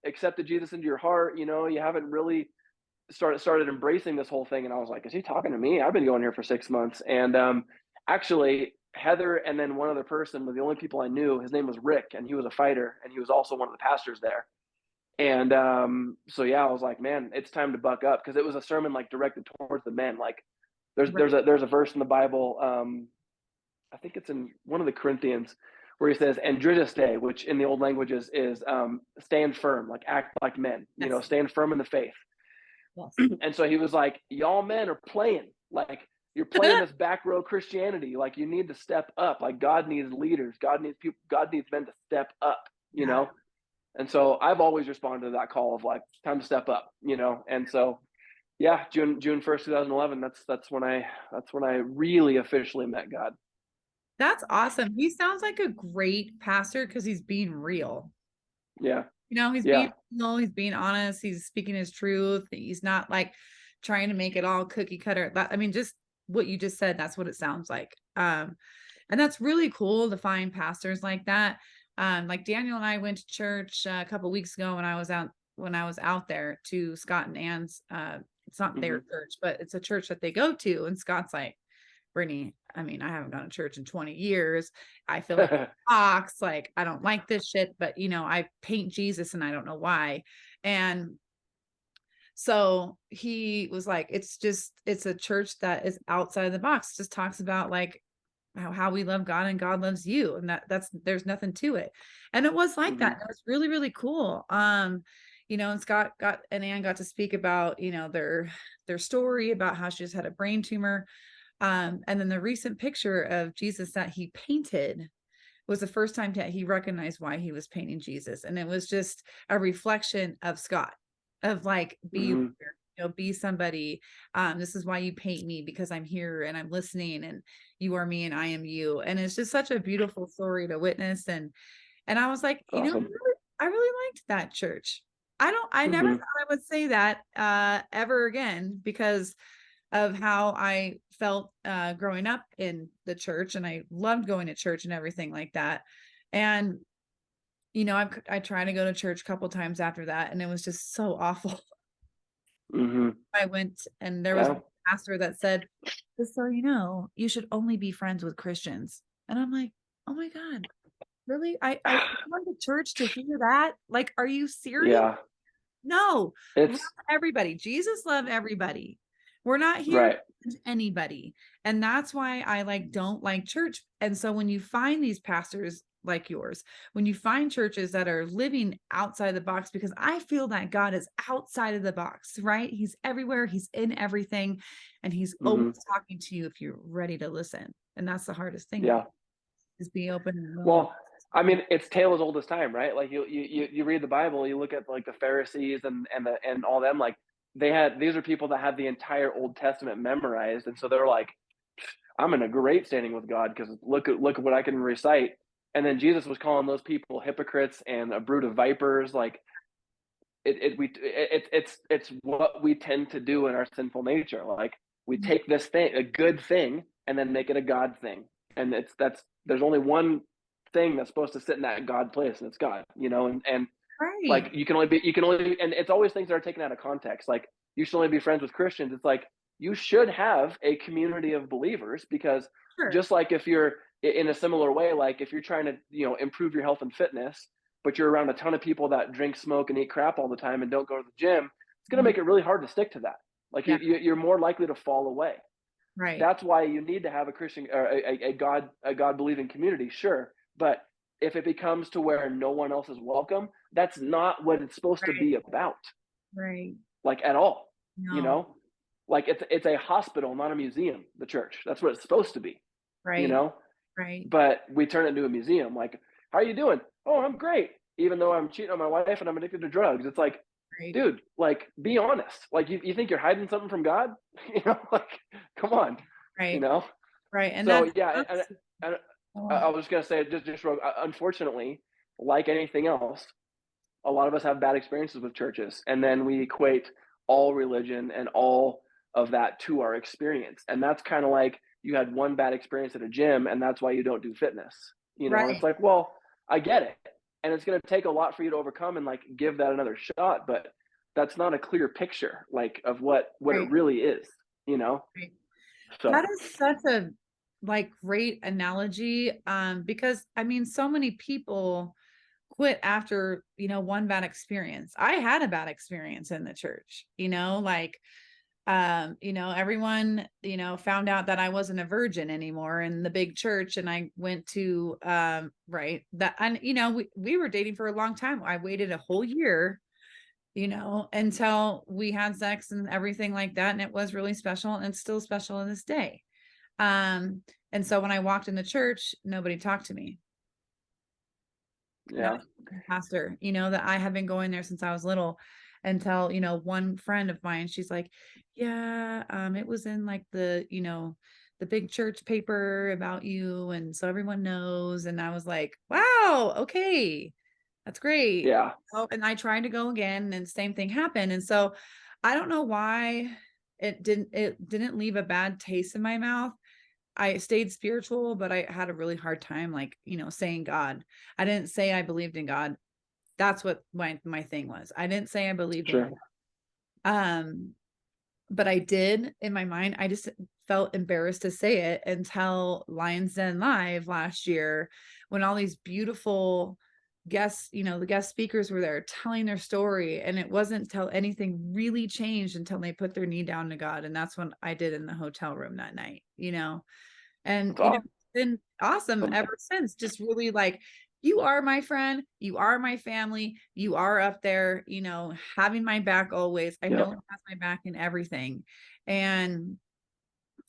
accepted Jesus into your heart. You haven't really started embracing this whole thing." And I was like, "Is he talking to me? I've been going here for 6 months." And actually, Heather and then one other person were the only people I knew. His name was Rick, and he was a fighter, and he was also one of the pastors there. And so yeah, I was like, man, it's time to buck up, because it was a sermon like directed towards the men. Like, Right. there's a verse in the Bible. I think it's in one of the Corinthians, where he says "andrigeste," which in the old languages is stand firm, like act like men. Yes. Stand firm in the faith. Yes. And so he was like, y'all men are playing. Like, you're playing this back row Christianity. Like, you need to step up. Like, God needs leaders. God needs people. God needs men to step up, you Yeah. know? And so I've always responded to that call of, like, time to step up, And so, yeah, June 1st, 2011, that's when I really officially met God. That's awesome. He sounds like a great pastor because he's being real. Yeah. He's Yeah. being real, he's being honest, he's speaking his truth. He's not like trying to make it all cookie cutter. I mean, just what you just said, that's what it sounds like. And that's really cool to find pastors like that. Like Daniel and I went to church a couple weeks ago when I was out there to Scott and Ann's. It's not their Hmm. church, but it's a church that they go to. And Scott's like, Brittany, I mean, I haven't gone to church in 20 years. I feel like a box, like I don't like this shit, but I paint Jesus and I don't know why. And so he was like, it's a church that is outside of the box, just talks about like how we love God and God loves you. And there's nothing to it. And it was like that. Hmm. And it was really, really cool. And Scott and Ann got to speak about, their story about how she just had a brain tumor. And then the recent picture of Jesus that he painted was the first time that he recognized why he was painting Jesus. And it was just a reflection of Scott, of like, Hmm. be somebody. This is why you paint me, because I'm here and I'm listening, and you are me and I am you. And it's just such a beautiful story to witness. And I was like, Awesome. I really liked that church. I never Hmm. thought I would say that ever again, because of how I felt growing up in the church, and I loved going to church and everything like that. And I tried to go to church a couple times after that, and it was just so awful. Hmm. I went, and there was a Yeah. pastor that said, "Just so you know, you should only be friends with Christians." And I'm like, "Oh my God, really? I went to church to hear that? Like, are you serious?" Yeah. No, love It's everybody. Jesus loved everybody. We're not here to right. judge anybody. And that's why I don't like church. And so when you find these pastors like yours, when you find churches that are living outside the box, because I feel that God is outside of the box, right? He's everywhere, he's in everything, and he's always Hmm. talking to you if you're ready to listen. And that's the hardest thing to do, Yeah. is be open and willing. Well, I mean, it's tale as old as time, right? Like, you read the Bible, you look at like the Pharisees and all them, like, these are people that had the entire Old Testament memorized, and so they're like, I'm in a great standing with God because look at what I can recite. And then Jesus was calling those people hypocrites and a brood of vipers. Like, it's what we tend to do in our sinful nature. Like, we take this thing, a good thing, and then make it a God thing. And there's only one thing that's supposed to sit in that God place, and it's God. And Right. like, you can only, and it's always things that are taken out of context. Like, you should only be friends with Christians. It's like, you should have a community of believers, because Sure. just like if you're in a similar way, like if you're trying to improve your health and fitness, but you're around a ton of people that drink, smoke, and eat crap all the time and don't go to the gym, it's going to Mhm. make it really hard to stick to that. Like Yeah. you're more likely to fall away. Right. That's why you need to have a Christian or a God believing community, sure. But if it becomes to where no one else is welcome, that's not what it's supposed to Right. be about, Right. like at all. You No. know, like it's a hospital, not a museum. The church. That's what it's supposed to be. You Right. know, Right. but we turn it into a museum. Like, how are you doing? Oh, I'm great. Even though I'm cheating on my wife and I'm addicted to drugs, it's like, Right. dude, like, be honest. Like, you think you're hiding something from God? Like, come on. You Right. know. Right. And So yeah, that's and go I on. was gonna say just unfortunately, like anything else, a lot of us have bad experiences with churches, and then we equate all religion and all of that to our experience, and that's kind of like you had one bad experience at a gym, and that's why you don't do fitness. And it's Right. like, well, I get it, and it's gonna take a lot for you to overcome and like give that another shot, but that's not a clear picture like of what it Right. really is. You know, Right. That so is such a like great analogy. Because I mean, so many people quit after, one bad experience. I had a bad experience in the church, like everyone, found out that I wasn't a virgin anymore in the big church. And I went to, right. That, and, we were dating for a long time. I waited a whole year, until we had sex and everything like that. And it was really special and it's still special to this day. Um, and so when I walked in the church, nobody talked to me. yeah, Nobody, pastor, that I have been going there since I was little until, one friend of mine, she's like, yeah, it was in like the big church paper about you. And so everyone knows. And I was like, wow, okay, that's great. yeah, Oh, and I tried to go again and same thing happened. And so I don't know why it didn't leave a bad taste in my mouth. I stayed spiritual, but I had a really hard time, like, saying God. I didn't say I believed in God. That's what my thing was. I didn't say I believed in sure, God. Um, but I did in my mind. I just felt embarrassed to say it until Lions Den Live last year, when all these beautiful guests, the guest speakers were there telling their story. And it wasn't until anything really changed until they put their knee down to God. And that's when I did in the hotel room that night. And, that's it's been awesome awesome. ever since. Just really like, you are my friend, you are my family, you are up there, having my back always. I know Yep, he has my back in everything. And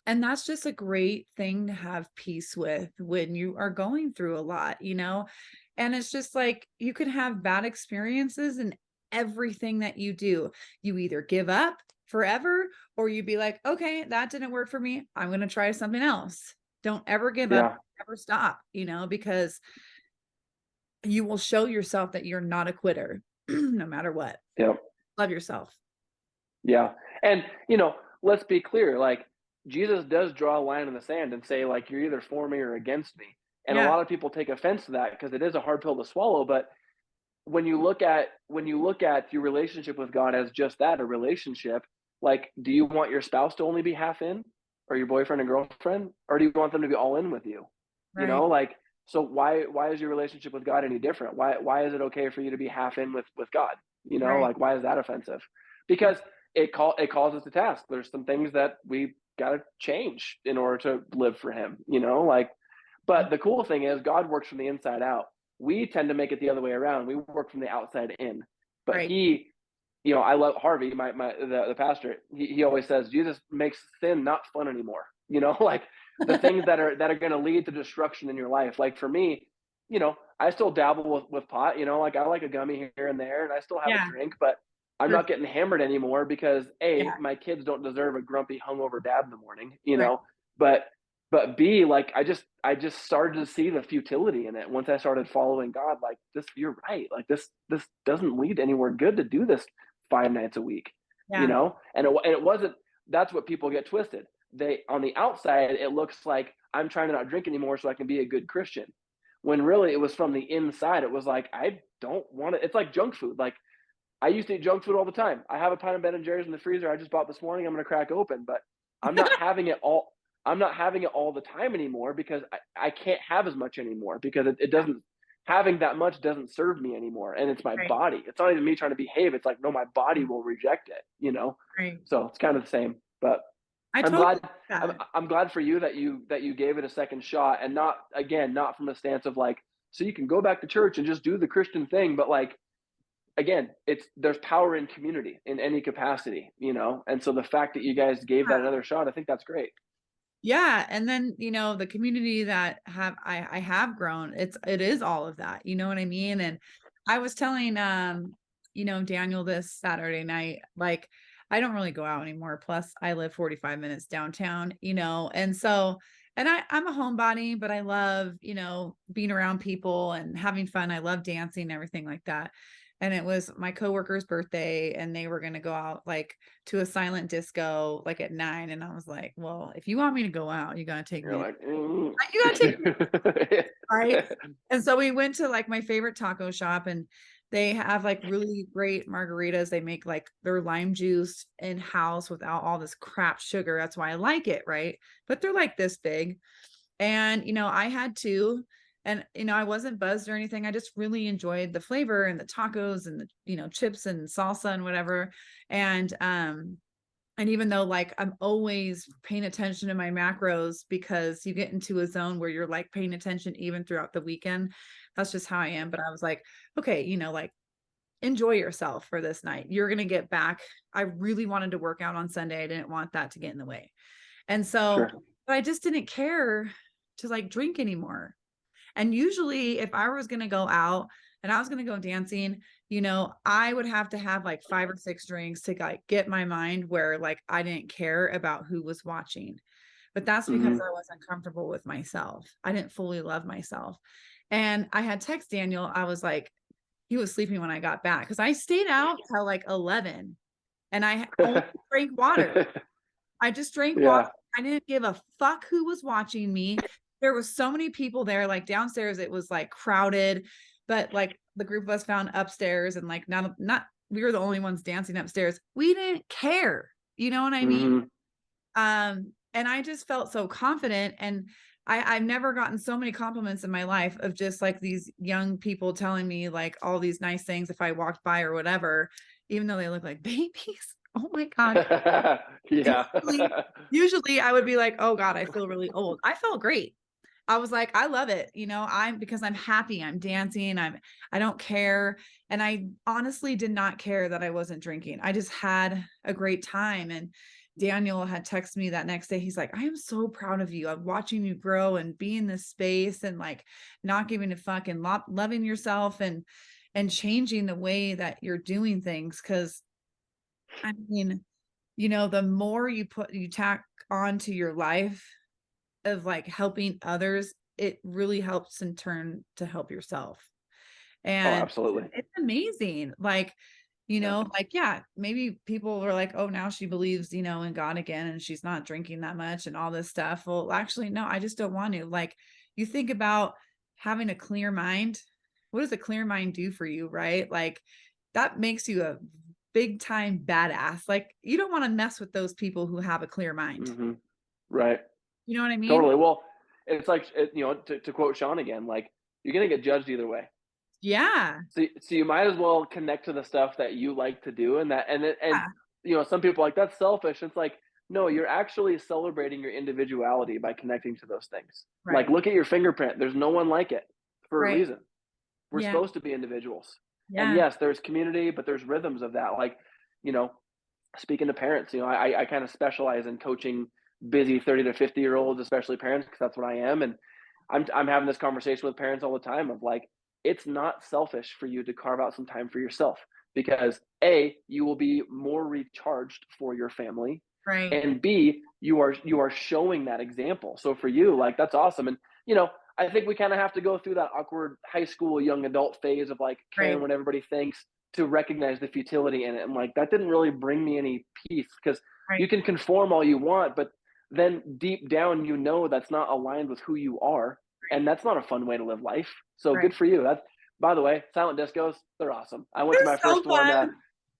and that's just a great thing to have peace with when you are going through a lot. And it's just like you can have bad experiences in everything that you do. You either give up forever or you be like, okay, that didn't work for me. I'm going to try something else. Don't ever give up, yeah, ever stop, because you will show yourself that you're not a quitter no matter what. yep. Love yourself. Yeah. And, let's be clear, like Jesus does draw a line in the sand and say, like, you're either for me or against me. And a Yeah. lot of people take offense to that because it is a hard pill to swallow. But when you look at your relationship with God as just that, a relationship, like, do you want your spouse to only be half in, or your boyfriend and girlfriend, or do you want them to be all in with you? Right. Like, so why is your relationship with God any different? Why is it okay for you to be half in with God? Right. Like, why is that offensive? Because it calls us to task. There's some things that we got to change in order to live for Him. Like, but the cool thing is God works from the inside out. We tend to make it the other way around. We work from the outside in. But Right. He, I love Harvey, the pastor. He always says Jesus makes sin not fun anymore. Like the things that are going to lead to destruction in your life. Like for me, I still dabble with pot. Like I like a gummy here and there, and I still have a Yeah. drink, but I'm For, not getting hammered anymore because yeah. my kids don't deserve a grumpy hungover dad in the morning. Right. But B, like I just started to see the futility in it once I started following God. Like this, you're right. Like this doesn't lead anywhere good to do this 5 nights a week. Yeah. And it wasn't. That's what people get twisted. They on the outside it looks like I'm trying to not drink anymore so I can be a good Christian. When really it was from the inside. It was like I don't want to. It's like junk food. Like I used to eat junk food all the time. I have a pint of Ben and Jerry's in the freezer I just bought this morning. I'm going to crack open, but I'm not having it all. I'm not having it all the time anymore because I can't have as much anymore because it Yeah. doesn't having that much doesn't serve me anymore, and it's my Right. body. It's not even me trying to behave. It's like, no, my body will reject it, you know? Right. So it's kind of the same, but I I'm totally glad get I'm that. I'm glad for you that you gave it a second shot, and not, again, not from a stance of like, so you can go back to church and just do the Christian thing, but like, again, it's there's power in community in any capacity, you know? And so the fact that you guys gave that another shot, I think that's great. Yeah, and then, the community that I have grown, it is all of that, you know what I mean? And I was telling, Daniel this Saturday night, like, I don't really go out anymore. Plus, I live 45 minutes downtown, and so, and I'm a homebody, but I love, being around people and having fun. I love dancing, everything like that. And it was my coworker's birthday, and they were gonna go out like to a silent disco like at 9. And I was like, well, if you want me to go out, you gotta take You're me. like, You gotta take me, right? And so we went to like my favorite taco shop, and they have like really great margaritas. They make like their lime juice in house without all this crap sugar. That's why I like it, right? But they're like this big. And, I had two, and, I wasn't buzzed or anything. I just really enjoyed the flavor and the tacos and the, chips and salsa and whatever. And even though like I'm always paying attention to my macros, because you get into a zone where you're like paying attention even throughout the weekend. That's just how I am. But I was like, okay, like enjoy yourself for this night. You're going to get back. I really wanted to work out on Sunday. I didn't want that to get in the way. And so, sure. but I just didn't care to like drink anymore. And usually if I was going to go out and I was going to go dancing, I would have to have like 5 or 6 drinks to like get my mind where like I didn't care about who was watching. But that's because Mhm. I wasn't comfortable with myself. I didn't fully love myself. And I had text Daniel. I was like, he was sleeping when I got back because I stayed out till like 11, and I only drank water. I just drank water. Yeah. I didn't give a fuck who was watching me. There was so many people there, like downstairs, it was like crowded, but like the group of us found upstairs, and like not we were the only ones dancing upstairs. We didn't care. You know what I mean? Mhm. And I just felt so confident. And I've never gotten so many compliments in my life of just like these young people telling me like all these nice things if I walked by or whatever, even though they look like babies. Oh my God. Yeah. Usually I would be like, oh God, I feel really old. I felt great. I was like, I love it. Because I'm happy. I'm dancing. I don't care. And I honestly did not care that I wasn't drinking. I just had a great time. And Daniel had texted me that next day. He's like, I am so proud of you. I'm watching you grow and be in this space and like not giving a fuck and loving yourself and changing the way that you're doing things. Cause I mean, the more you tack onto your life of like helping others, it really helps in turn to help yourself. Oh, And absolutely. it's amazing. Like, Yeah. like, yeah, maybe people are like, oh, now she believes, in God again, and she's not drinking that much and all this stuff. Well, actually, no, I just don't want to. Like, you think about having a clear mind. What does a clear mind do for you, right? Like, that makes you a big time badass. Like, you don't want to mess with those people who have a clear mind. Mhm. Right. You know what I mean? Totally. Well, it's like, to quote Sean again, like, you're gonna get judged either way. Yeah. So you might as well connect to the stuff that you like to do, and Yeah. some people are like, that's selfish. It's like, no, you're actually celebrating your individuality by connecting to those things. Like, Right. look at your fingerprint. There's no one like it for a Right. reason. We're Yeah. supposed to be individuals. And Yeah. yes, there's community, but there's rhythms of that. Like, you know, speaking to parents, I kind of specialize in coaching busy 30 to 50-year-olds, especially parents, because that's what I am. And I'm having this conversation with parents all the time of like, it's not selfish for you to carve out some time for yourself, because A, you will be more recharged for your family, Right. and B, you are showing that example. So for you, like, that's awesome. And I think we kind of have to go through that awkward high school young adult phase of like caring Right. what everybody thinks, to recognize the futility in it. And like, that didn't really bring me any peace, because you Right. can conform all you want, but then deep down, that's not aligned with who you are. And that's not a fun way to live life. So Right. good for you. That's, by the way, silent discos, they're awesome. I went to They're my so first one. fun.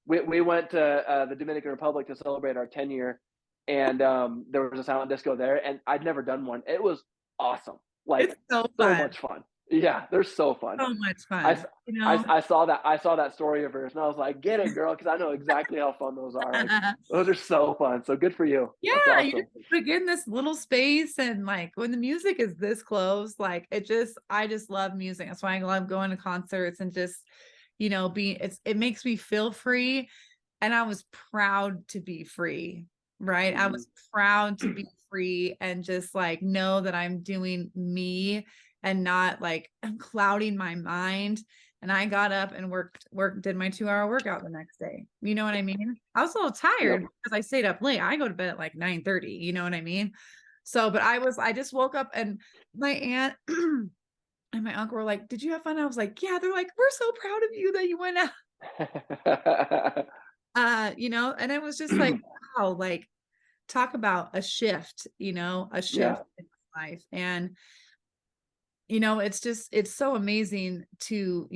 We went to the Dominican Republic to celebrate our 10 year, and there was a silent disco there, and I'd never done one. It was awesome. It's Like, so so fun. much fun. Yeah, they're so fun. So much I fun, s you know? I saw that story of hers, and I was like, "Get it, girl," because I know exactly how fun those are, like, those are so fun, so good for you. Yeah, That's you awesome. just like in this little space and like when the music is this close, like I just love music. That's why I love going to concerts and just, it makes me feel free. And I was proud to be free, right? I Mhm. was proud to be free and just like know that I'm doing me and not like clouding my mind. And I got up and did my 2 hour workout the next day. You know what I mean? I was a little tired Yep. because I stayed up late. I go to bed at like 9:30. You know what I mean? So, but I just woke up and my aunt and my uncle were like, "Did you have fun?" I was like, "Yeah." They're like, "We're so proud of you that you went out." And it was just like, wow, like talk about a shift, a Yeah. shift in life. And it's just it's so amazing to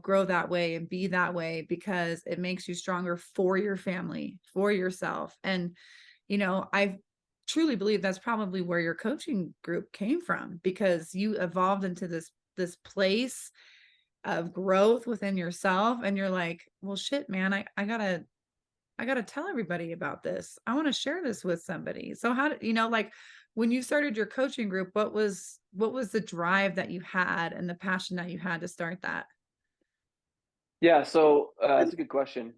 grow that way and be that way because it makes you stronger for your family, for yourself. And I truly believe that's probably where your coaching group came from because you evolved into this place of growth within yourself and you're like, well shit, man, I gotta tell everybody about this. I want to share this with somebody. So how did like when you started your coaching group, what was the drive that you had and the passion that you had to start that? Yeah, so, that's a good question.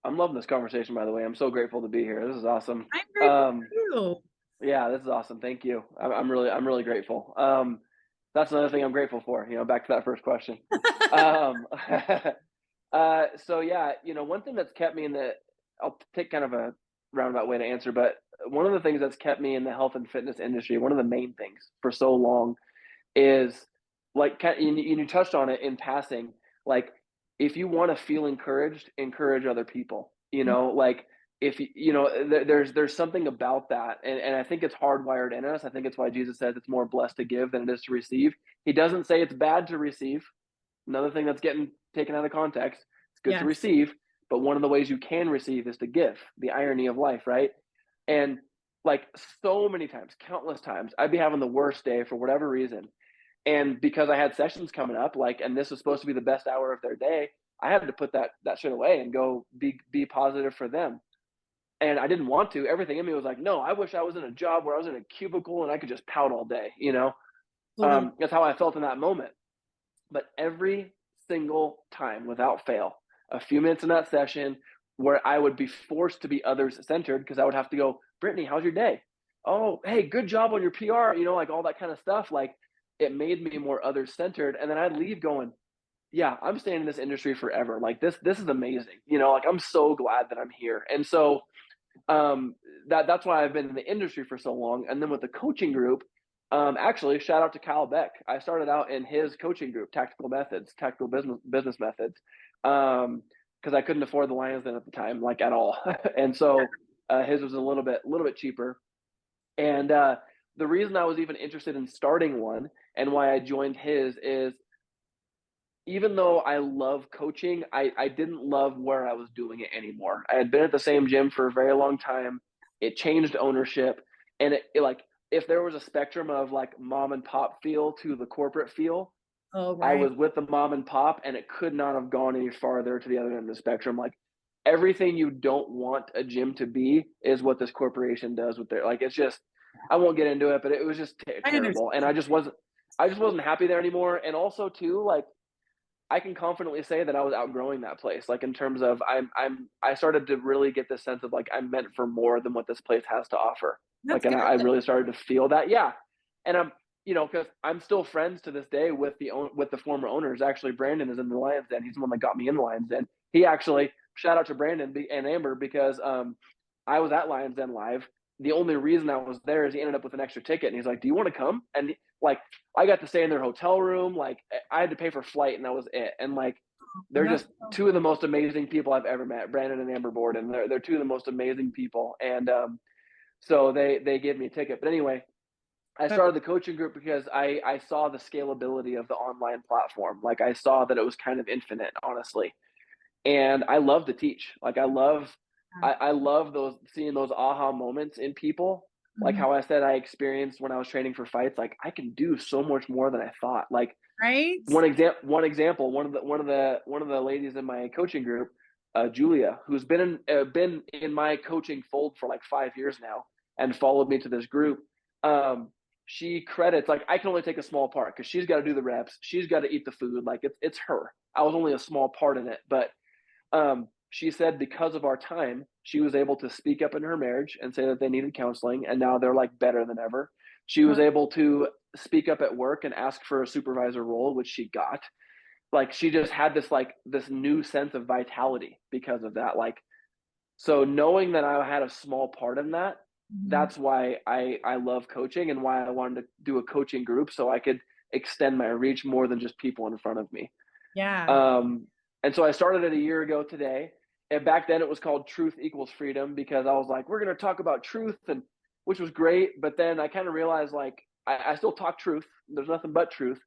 I'm loving this conversation, by the way. I'm so grateful to be here. This is awesome. I'm grateful Um, too. yeah, this is awesome. Thank you. I'm really grateful. That's another thing I'm grateful for, back to that first question. Um, so yeah, one thing that's kept me in the I'll take kind of a roundabout way to answer, but one of the things that's kept me in the health and fitness industry, one of the main things for so long is like you touched on it in passing, like if you want to feel encouraged, encourage other people, like if there's something about that, and I think it's hardwired in us. I think it's why Jesus says it's more blessed to give than it is to receive. He doesn't say it's bad to receive. Another thing that's getting taken out of context. It's good to Yes. receive, but one of the ways you can receive is to give. The irony of life, right? And like so many times, countless times, I'd be having the worst day for whatever reason, and because I had sessions coming up, like, and this was supposed to be the best hour of their day, I had to put that shit away and go be positive for them. And I didn't want to. Everything in me was like, no, I wish I was in a job where I was in a cubicle and I could just pout all day. Totally. That's how I felt in that moment. But every single time, without fail, a few minutes in that session where I would be forced to be others centered because I would have to go, Brittany, how's your day? Oh, hey, good job on your PR, like all that kind of stuff. Like it made me more others centered. And then I'd leave going, yeah, I'm staying in this industry forever. Like this is amazing. Like I'm so glad that I'm here. And so um, that's why I've been in the industry for so long. And then with the coaching group, actually, shout out to Kyle Beck. I started out in his coaching group, Tactical Business Methods, because I couldn't afford the Lions Den at the time, like at all. And so his was a little bit cheaper. And the reason I was even interested in starting one and why I joined his is even though I love coaching, I didn't love where I was doing it anymore. I had been at the same gym for a very long time. It changed ownership, and like if there was a spectrum of like mom and pop feel to the corporate feel, Oh, I right. was with the mom and pop, and it could not have gone any farther to the other end of the spectrum. Like everything you don't want a gym to be is what this corporation does with their like. It's just I won't get into it, but it was just I terrible, and understand. I just wasn't happy there anymore. And also too, like I can confidently say that I was outgrowing that place. Like in terms of I started to really get this sense of like I'm meant for more than what this place has to offer. That's Like and I good. really started to feel that. Yeah. And I'm because I'm still friends to this day with the former owners. Actually, Brandon is in the Lions Den. He's the one that got me in the Lions Den. He actually shout out to Brandon and Amber because I was at Lions Den live. The only reason I was there is he ended up with an extra ticket, and he's like, "Do you want to come?" And like I got to stay in their hotel room. Like I had to pay for flight, and that was it. And like they're That's just two of the most amazing people I've ever met, Brandon and Amber Borden. They're two of the most amazing people, and so they gave me a ticket. But anyway, I that's started the coaching group because I saw the scalability of the online platform. Like I saw that it was kind of infinite, honestly, and I love to teach. Like I love those seeing those aha moments in people. like Mhm. how I said I experienced when I was training for fights, like I can do so much more than I thought. Like Right? one of the ladies in my coaching group, Julia, who's been in my coaching fold for like 5 years now, and followed me to this group. Um, she credits, like, I can only take a small part because she's got to do the reps, she's got to eat the food, like it's her. I was only a small part in it, but she said because of our time, she was able to speak up in her marriage and say that they needed counseling, and now they're like better than ever. She was Wow. able to speak up at work and ask for a supervisor role, which she got. Like she just had this new sense of vitality because of that. Like, so knowing that I had a small part in that, Mhm. that's why I love coaching and why I wanted to do a coaching group so I could extend my reach more than just people in front of me. Yeah. Um, and so I started it a year ago today. And back then it was called Truth Equals Freedom because I was like, we're going to talk about truth, and which was great. But then I kind of realized like I still talk truth. There's nothing but truth.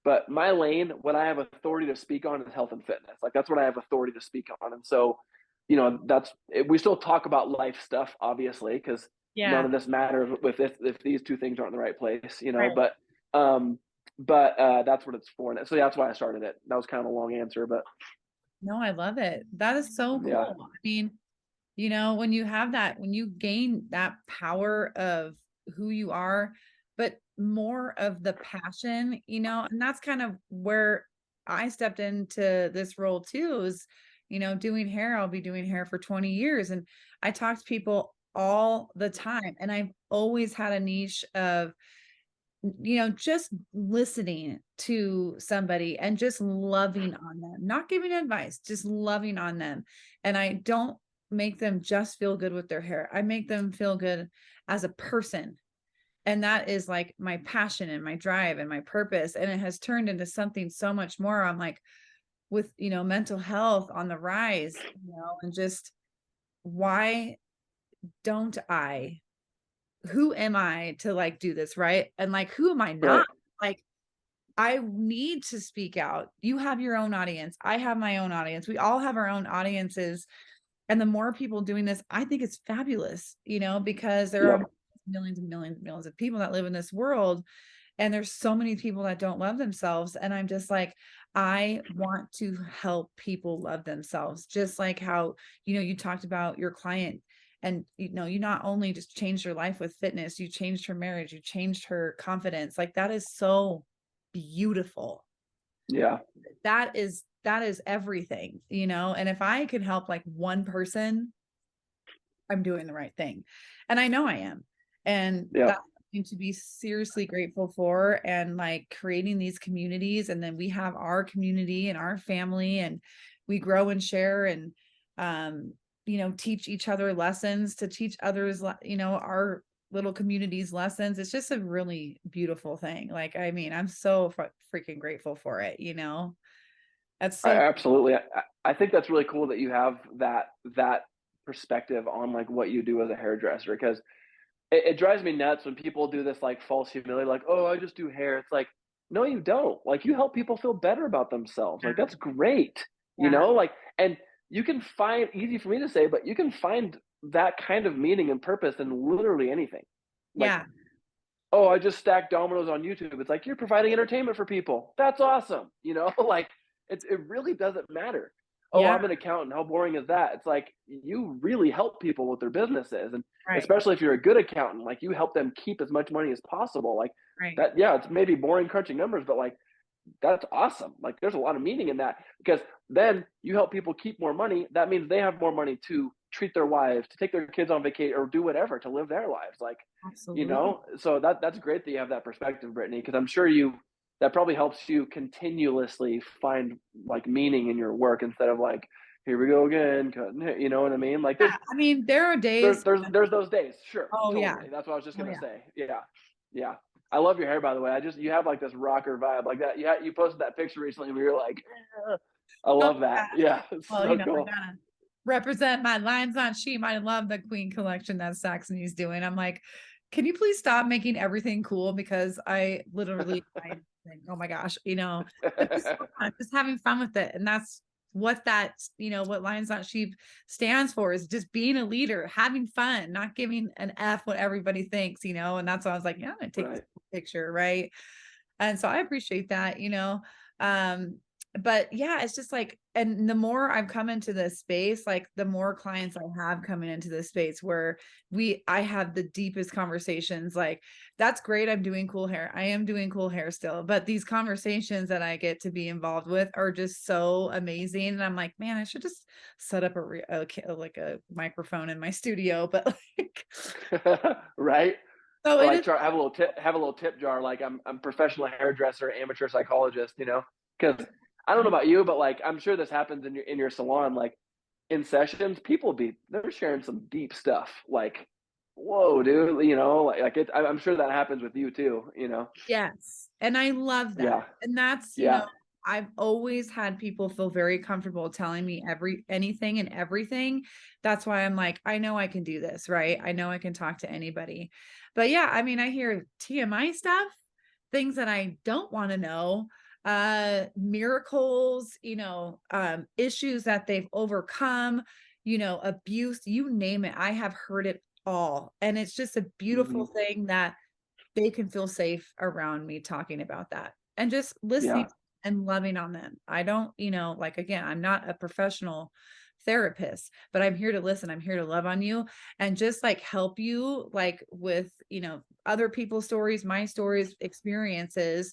But my lane, what I have authority to speak on is health and fitness. Like that's what I have authority to speak on. And so, we still talk about life stuff, obviously, because none Yeah. of this matters if these two things aren't in the right place. Right. Um, that's what it's for. And so that's why I started it. That was kind of a long answer, but No, I love it. That is so yeah, cool. I mean, when you have that, when you gain that power of who you are, but more of the passion, and that's kind of where I stepped into this role too, is, doing hair. I'll be doing hair for 20 years. And I talk to people all the time. And I've always had a niche of, just listening to somebody and just loving on them, not giving advice, just loving on them. And I don't make them just feel good with their hair. I make them feel good as a person. And that is like my passion and my drive and my purpose. And it has turned into something so much more. I'm like, with, mental health on the rise, and just why don't I who am I to like do this, right? And like, who am I not? right, Like, I need to speak out. You have your own audience. I have my own audience. We all have our own audiences. And the more people doing this, I think it's fabulous, because there yeah, are millions and millions and millions of people that live in this world. And there's so many people that don't love themselves. And I'm just like, I want to help people love themselves. Just like how, you talked about your client, and, you not only just changed her life with fitness, you changed her marriage, you changed her confidence. Like that is so beautiful. yeah, That is everything, and if I could help like one person, I'm doing the right thing. And I know I am. And yeah. that's something to be seriously grateful for, and like creating these communities. And then we have our community and our family, and we grow and share and, teach each other lessons to teach others, our little communities lessons. It's just a really beautiful thing. Like, I mean, I'm so freaking grateful for it. That's I so, absolutely. I think that's really cool that you have that perspective on like what you do as a hairdresser because it drives me nuts when people do this like false humility, like, oh, I just do hair. It's like, no, you don't. Like, you help people feel better about themselves. Like, that's great, yeah, Like, and you can find, easy for me to say, but you can find that kind of meaning and purpose in literally anything. Like, yeah, oh, I just stacked dominoes on YouTube. It's like, you're providing entertainment for people. That's awesome. Like it really doesn't matter. Oh, yeah, I'm an accountant. How boring is that? It's like you really help people with their businesses. And right, especially if you're a good accountant, like you help them keep as much money as possible. Like right. that, yeah, it's maybe boring crunching numbers, but like that's awesome. Like there's a lot of meaning in that because then you help people keep more money. That means they have more money to treat their wives, to take their kids on vacation, or do whatever to live their lives. Like, Absolutely. so that's great that you have that perspective, Brittany, because I'm sure that probably helps you continuously find like meaning in your work instead of like, here we go again, you know what I mean? Like Yeah, I mean, there are days. there's those days, sure, Oh yeah. totally. That's what I was just Oh gonna yeah. say. Yeah, yeah. I love your hair, by the way. You have like this rocker vibe, like that. You posted that picture recently where you're like, "Eh." I Oh love that. yeah. Yeah, it's Well, so I cool. gotta represent my lines on sheet. I love the Queen collection that Saxony's doing. I'm like, can you please stop making everything cool? Because I think, oh my gosh, but just, so fun, just having fun with it. And that's what that, what Lions Not Sheep stands for is just being a leader, having fun, not giving an F what everybody thinks, and that's why I was like, yeah, I'm gonna take this picture, right? And so I appreciate that, but yeah, it's just like, and the more I've come into this space, like the more clients I have coming into this space where I have the deepest conversations. Like, that's great. I'm doing cool hair. I am doing cool hair still, but these conversations that I get to be involved with are just so amazing. And I'm like, man, I should just set up like a microphone in my studio, but like, right. so Or it like is. have a little tip jar. Like I'm professional hairdresser, amateur psychologist, because I don't know about you, but like, I'm sure this happens in your salon. Like in sessions, they're sharing some deep stuff. Like, whoa, dude, I'm sure that happens with you too, Yes. And I love that. Yeah. And that's, Yeah. I've always had people feel very comfortable telling me anything and everything. That's why I'm like, I know I can do this, right? I know I can talk to anybody. But yeah, I mean, I hear TMI stuff, things that I don't want to know, miracles, issues that they've overcome, abuse, you name it. I have heard it all. And it's just a beautiful Hmm. thing that they can feel safe around me talking about that and just listening Yeah. and loving on them. I don't, like, again, I'm not a professional therapist, but I'm here to listen. I'm here to love on you and just like help you like with, other people's stories, my stories, experiences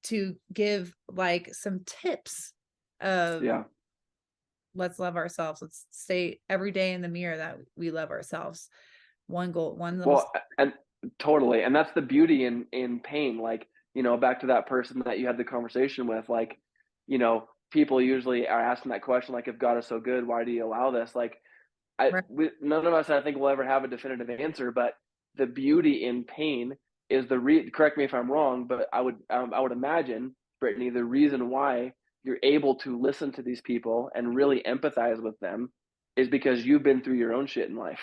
to give like some tips of Yeah. let's love ourselves. Let's stay every day in the mirror that we love ourselves. One goal, one little Well, and totally. And that's the beauty in pain. Like, back to that person that you had the conversation with, like, people usually are asking that question, like, if God is so good, why do you allow this? Like, right. none of us, I think, will ever have a definitive answer, but the beauty in pain is correct me if I'm wrong, but I would imagine, Brittany, the reason why you're able to listen to these people and really empathize with them is because you've been through your own shit in life.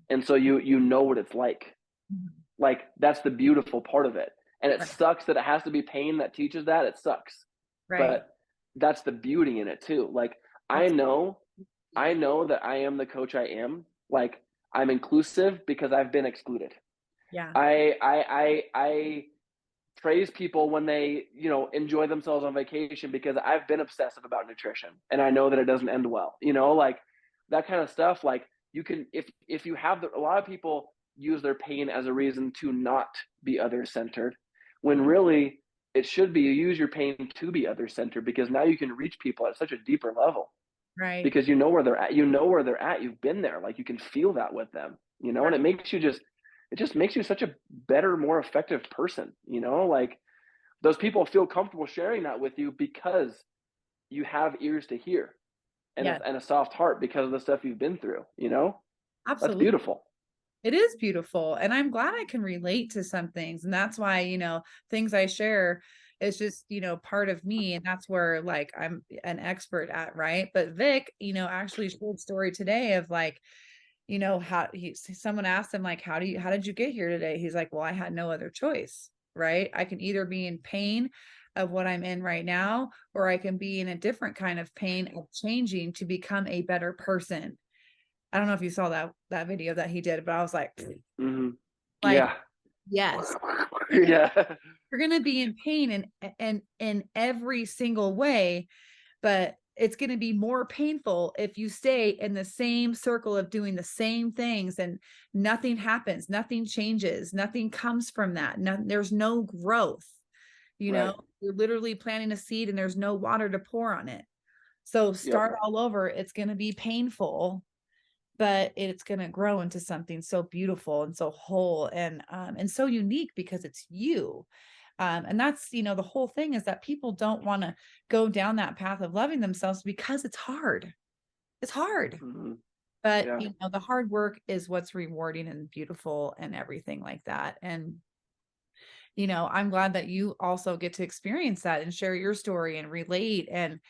And so you know what it's like. Mhm. Like, that's the beautiful part of it. And it Right. sucks that it has to be pain that teaches that. It sucks. Right. But that's the beauty in it too. Like, I Absolutely. know I know that I am the coach I am. Like, I'm inclusive because I've been excluded. Yeah. I praise people when they, enjoy themselves on vacation because I've been obsessive about nutrition and I know that it doesn't end well. Like that kind of stuff. Like, you can, if you have a lot of people use their pain as a reason to not be other centered, when really it should be you use your pain to be other centered, because now you can reach people at such a deeper level Right. because you know where they're at. You've been there. Like, you can feel that with them, and Right. it just makes you such a better, more effective person, like, those people feel comfortable sharing that with you because you have ears to hear and Yes. and a soft heart because of the stuff you've been through, that's Absolutely. beautiful. It is beautiful. And I'm glad I can relate to some things. And that's why, things I share is just, part of me. And that's where like I'm an expert at, right? But Vic, actually shared a story today of like, how someone asked him like, how did you get here today? He's like, well, I had no other choice, right? I can either be in pain of what I'm in right now, or I can be in a different kind of pain of changing to become a better person. I don't know if you saw that video that he did, but I was like, Hmm. like, Yeah. yes, Yeah. you're gonna be in pain and in every single way, but it's going to be more painful if you stay in the same circle of doing the same things and nothing happens, nothing changes, nothing comes from that. There's no growth. Right. You're literally planting a seed and there's no water to pour on it. So Yep. start all over. It's going to be painful, but it's going to grow into something so beautiful and so whole and so unique because it's you. And that's, the whole thing is that people don't want to go down that path of loving themselves because it's hard. It's hard. Hmm. But, Yeah. the hard work is what's rewarding and beautiful and everything like that. And, I'm glad that you also get to experience that and share your story and relate and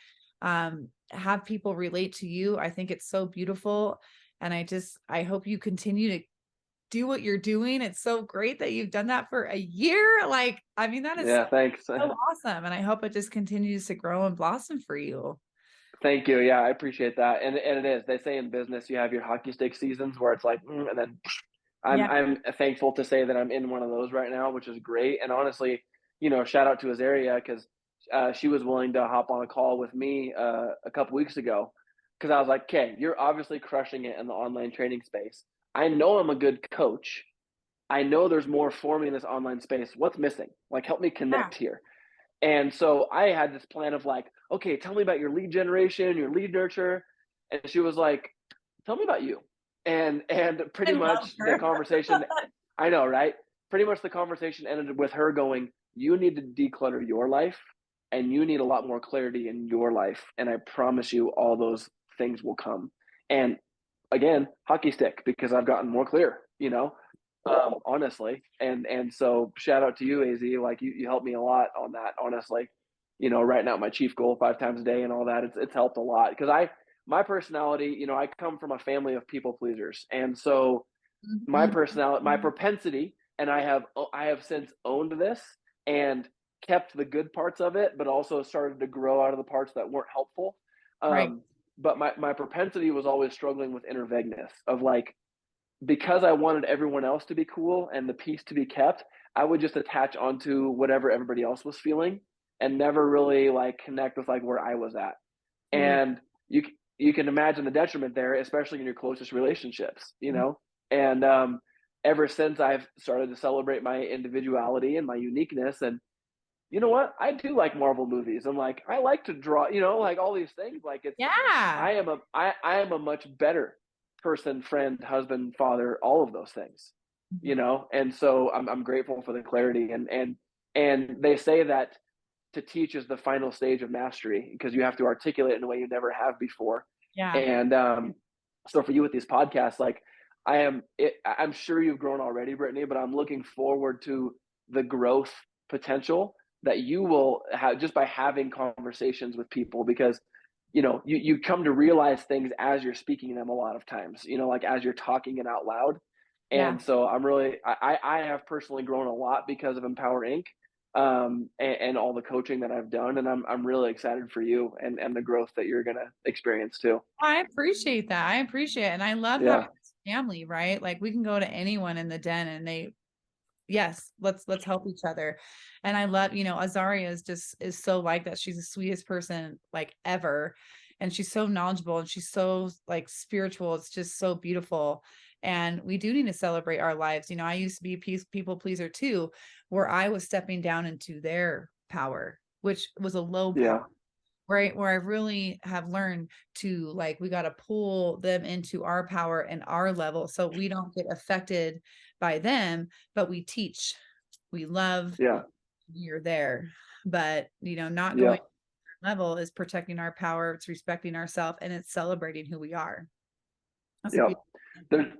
have people relate to you. I think it's so beautiful. And I hope you continue to do what you're doing. It's so great that you've done that for a year. Like, I mean, that is Yeah. Thanks. so awesome. And I hope it just continues to grow and blossom for you. Thank you. Yeah, I appreciate that. And it is. They say in business you have your hockey stick seasons where it's like, and then Yeah. I'm thankful to say that I'm in one of those right now, which is great. And honestly, shout out to Azaria because she was willing to hop on a call with me a couple weeks ago because I was like, okay, you're obviously crushing it in the online training space. I know I'm a good coach. I know there's more for me in this online space. What's missing? Like, help me Yeah. connect here. And so I had this plan of like, okay, tell me about your lead generation, your lead nurture. And she was like, tell me about you. And I pretty love much the her. conversation, I know, right? Pretty much the conversation ended with her going, you need to declutter your life and you need a lot more clarity in your life. And I promise you all those things will come. And again, hockey stick because I've gotten more clear, honestly. And so shout out to you, AZ. Like you helped me a lot on that, honestly. Writing out my chief goal 5 times a day and all that. It's helped a lot because my personality, I come from a family of people pleasers. And so my Mhm. personality, my propensity, and I have since owned this and kept the good parts of it, but also started to grow out of the parts that weren't helpful. Right. But my propensity was always struggling with inner vagueness of like, because I wanted everyone else to be cool and the peace to be kept, I would just attach onto whatever everybody else was feeling and never really like connect with like where I was at. Ooh. And you can imagine the detriment there, especially in your closest relationships, And ever since I've started to celebrate my individuality and my uniqueness, and you know what, I do like Marvel movies, and like I like to draw, like all these things. Like Yeah. I am a much better person, friend, husband, father, all of those things, Mhm. And so I'm grateful for the clarity, and they say that to teach is the final stage of mastery because you have to articulate it in a way you never have before. Yeah. And so for you with these podcasts, like I'm sure you've grown already, Brittany, but I'm looking forward to the growth potential that you will have just by having conversations with people because you come to realize things as you're speaking them a lot of times, like as you're talking it out loud. Yeah. And so I have personally grown a lot because of Empower Inc. And all the coaching that I've done, and I'm really excited for you and the growth that you're gonna experience too. I appreciate that. I appreciate it. And I love having Yeah, this family, right? Like we can go to anyone in the den and yes, let's help each other. And I love, Azaria is so like that. She's the sweetest person like ever. And she's so knowledgeable and she's so like spiritual. It's just so beautiful. And we do need to celebrate our lives. I used to be a people pleaser too, where I was stepping down into their power, which was a low power. yeah, Right, where I really have learned to like we got to pull them into our power and our level so we don't get affected by them, but we teach, we love, yeah, you're there. But not yeah, going level is protecting our power, it's respecting ourselves, and it's celebrating who we are. That's a yeah. beautiful thing. There's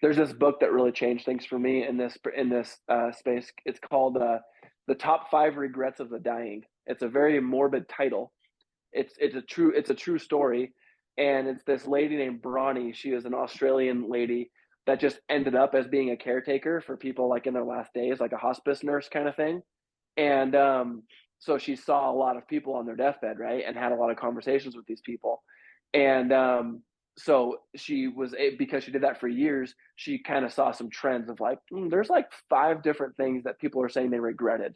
there's this book that really changed things for me in this space. It's called "The Top 5 Regrets of the Dying." It's a very morbid title. It's a true story, and it's this lady named Bronnie. She is an Australian lady that just ended up as being a caretaker for people like in their last days, like a hospice nurse kind of thing. And so she saw a lot of people on their deathbed, right, and had a lot of conversations with these people. And so she was because she did that for years. She kind of saw some trends of like, there's like 5 different things that people are saying they regretted.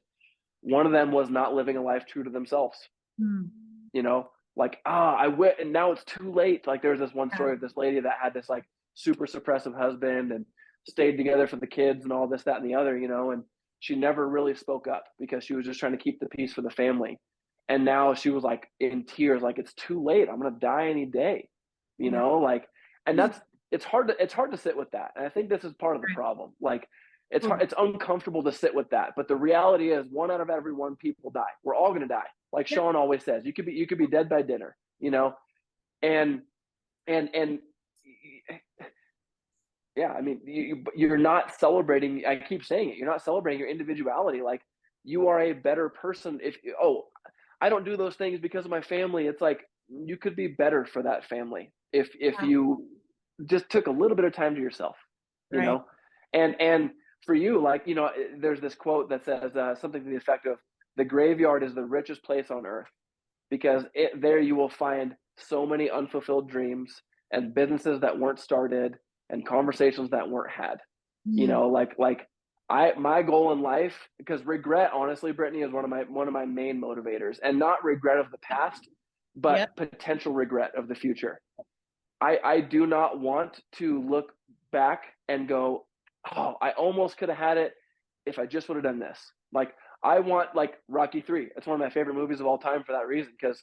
One of them was not living a life true to themselves. Hmm. You know, like I went, and now it's too late. Like there's this one Yeah. story of this lady that had this like super suppressive husband and stayed together for the kids and all this, that, and the other. And she never really spoke up because she was just trying to keep the peace for the family. And now she was like in tears, like it's too late. I'm gonna die any day. Yeah. Like, and that's it's hard to sit with that. And I think this is part of the problem. Like it's hard, Right. it's uncomfortable to sit with that. But the reality is, 1 out of every 1 people die. We're all gonna die. Like Yep. Sean always says, you could be dead by dinner. And and yeah, I mean, you're not celebrating. I keep saying it. You're not celebrating your individuality. Like you are a better person. If I don't do those things because of my family. It's like you could be better for that family if Yeah. you just took a little bit of time to yourself. You Right. know, and for you, like there's this quote that says something to the effect of, "The graveyard is the richest place on earth because there you will find so many unfulfilled dreams and businesses that weren't started and conversations that weren't had. You Mhm. know, like my goal in life, because regret, honestly, Brittany, is one of my main motivators, and not regret of the past, Yep. but potential regret of the future. I do not want to look back and go, oh, I almost could have had it if I just would have done this. Like I want like Rocky 3. It's one of my favorite movies of all time for that reason, because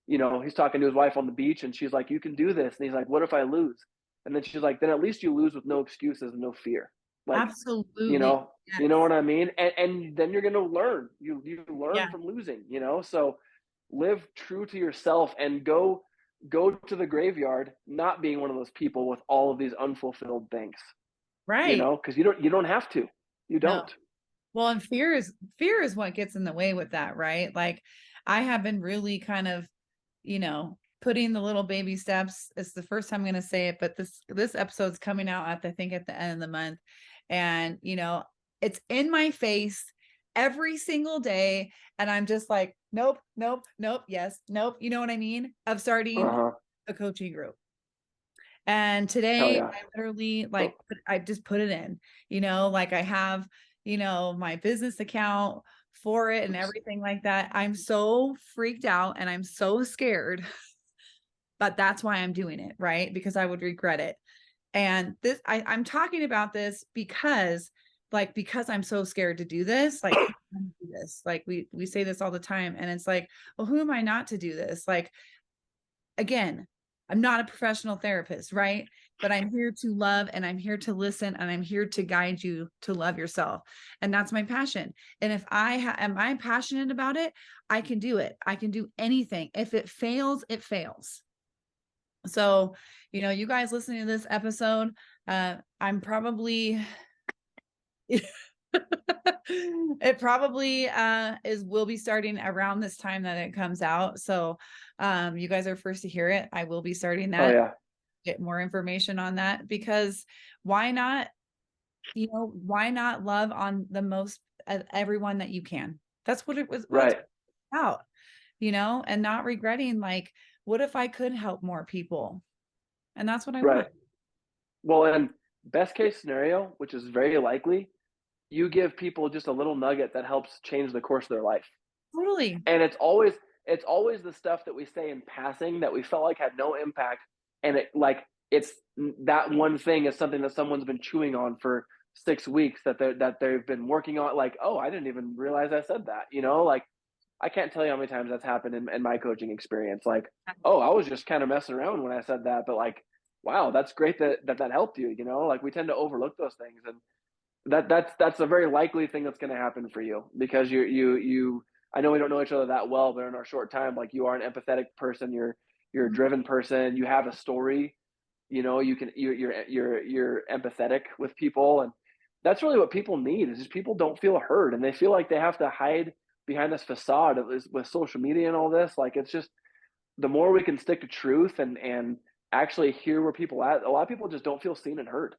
he's talking to his wife on the beach and she's like, you can do this. And he's like, what if I lose? And then she's like, then at least you lose with no excuses and no fear. Like, you Absolutely. know, you know Yes. what I mean? And then you're gonna learn. You learn Yeah. from losing. So live true to yourself and go to the graveyard not being one of those people with all of these unfulfilled things, Right. because you don't have to. You No. don't. Well, and fear is what gets in the way with that, right? Like I have been really kind of, putting the little baby steps. It's the first time I'm going to say it, but this episode's coming out I think at the end of the month. And, it's in my face every single day and I'm just like, nope, nope, nope, yes, nope, you know what I mean? Of starting Uh-huh. a coaching group. And Hell today yeah. I literally Oh, I just put it in, like I have, my business account for it and oops. everything like that. I'm so freaked out and I'm so scared, but that's why I'm doing it, right? Because I would regret it. And I'm talking about this because I'm so scared to do this, like who am I to do this? Like we say this all the time and it's like, well, who am I not to do this? Like again, I'm not a professional therapist, right? But I'm here to love and I'm here to listen and I'm here to guide you to love yourself. And that's my passion. And if am I passionate about it, I can do it. I can do anything. If it fails, it fails. So, you guys listening to this episode, I'm probably it probably will be starting around this time that it comes out. So you guys are first to hear it. I will be starting Oh that, yeah. get more information on that because why not, why not love on the most of everyone that you can? That's what it's Right. about, and not regretting like, what if I could help more people? And that's what I Right. want. Well, and best case scenario, which is very likely, you give people just a little nugget that helps change the course of their life. Totally. And it's always the stuff that we say in passing that we felt like had no impact, and it's that one thing is something that someone's been chewing on for 6 weeks that they've been working on. Like, oh, I didn't even realize I said that. Like I can't tell you how many times that's happened in my coaching experience. Like, oh, I was just kind of messing around when I said that, but like, wow, that's great that helped you. Like we tend to overlook those things, and that's a very likely thing that's going to happen for you, because you I know we don't know each other that well, but in our short time, like you are an empathetic person, you're a driven person, you have a story, you're empathetic with people, and that's really what people need, is just people don't feel heard, and they feel like they have to hide behind this facade of this with social media and all this. Like, it's just, the more we can stick to truth and actually hear where people at, a lot of people just don't feel seen and heard.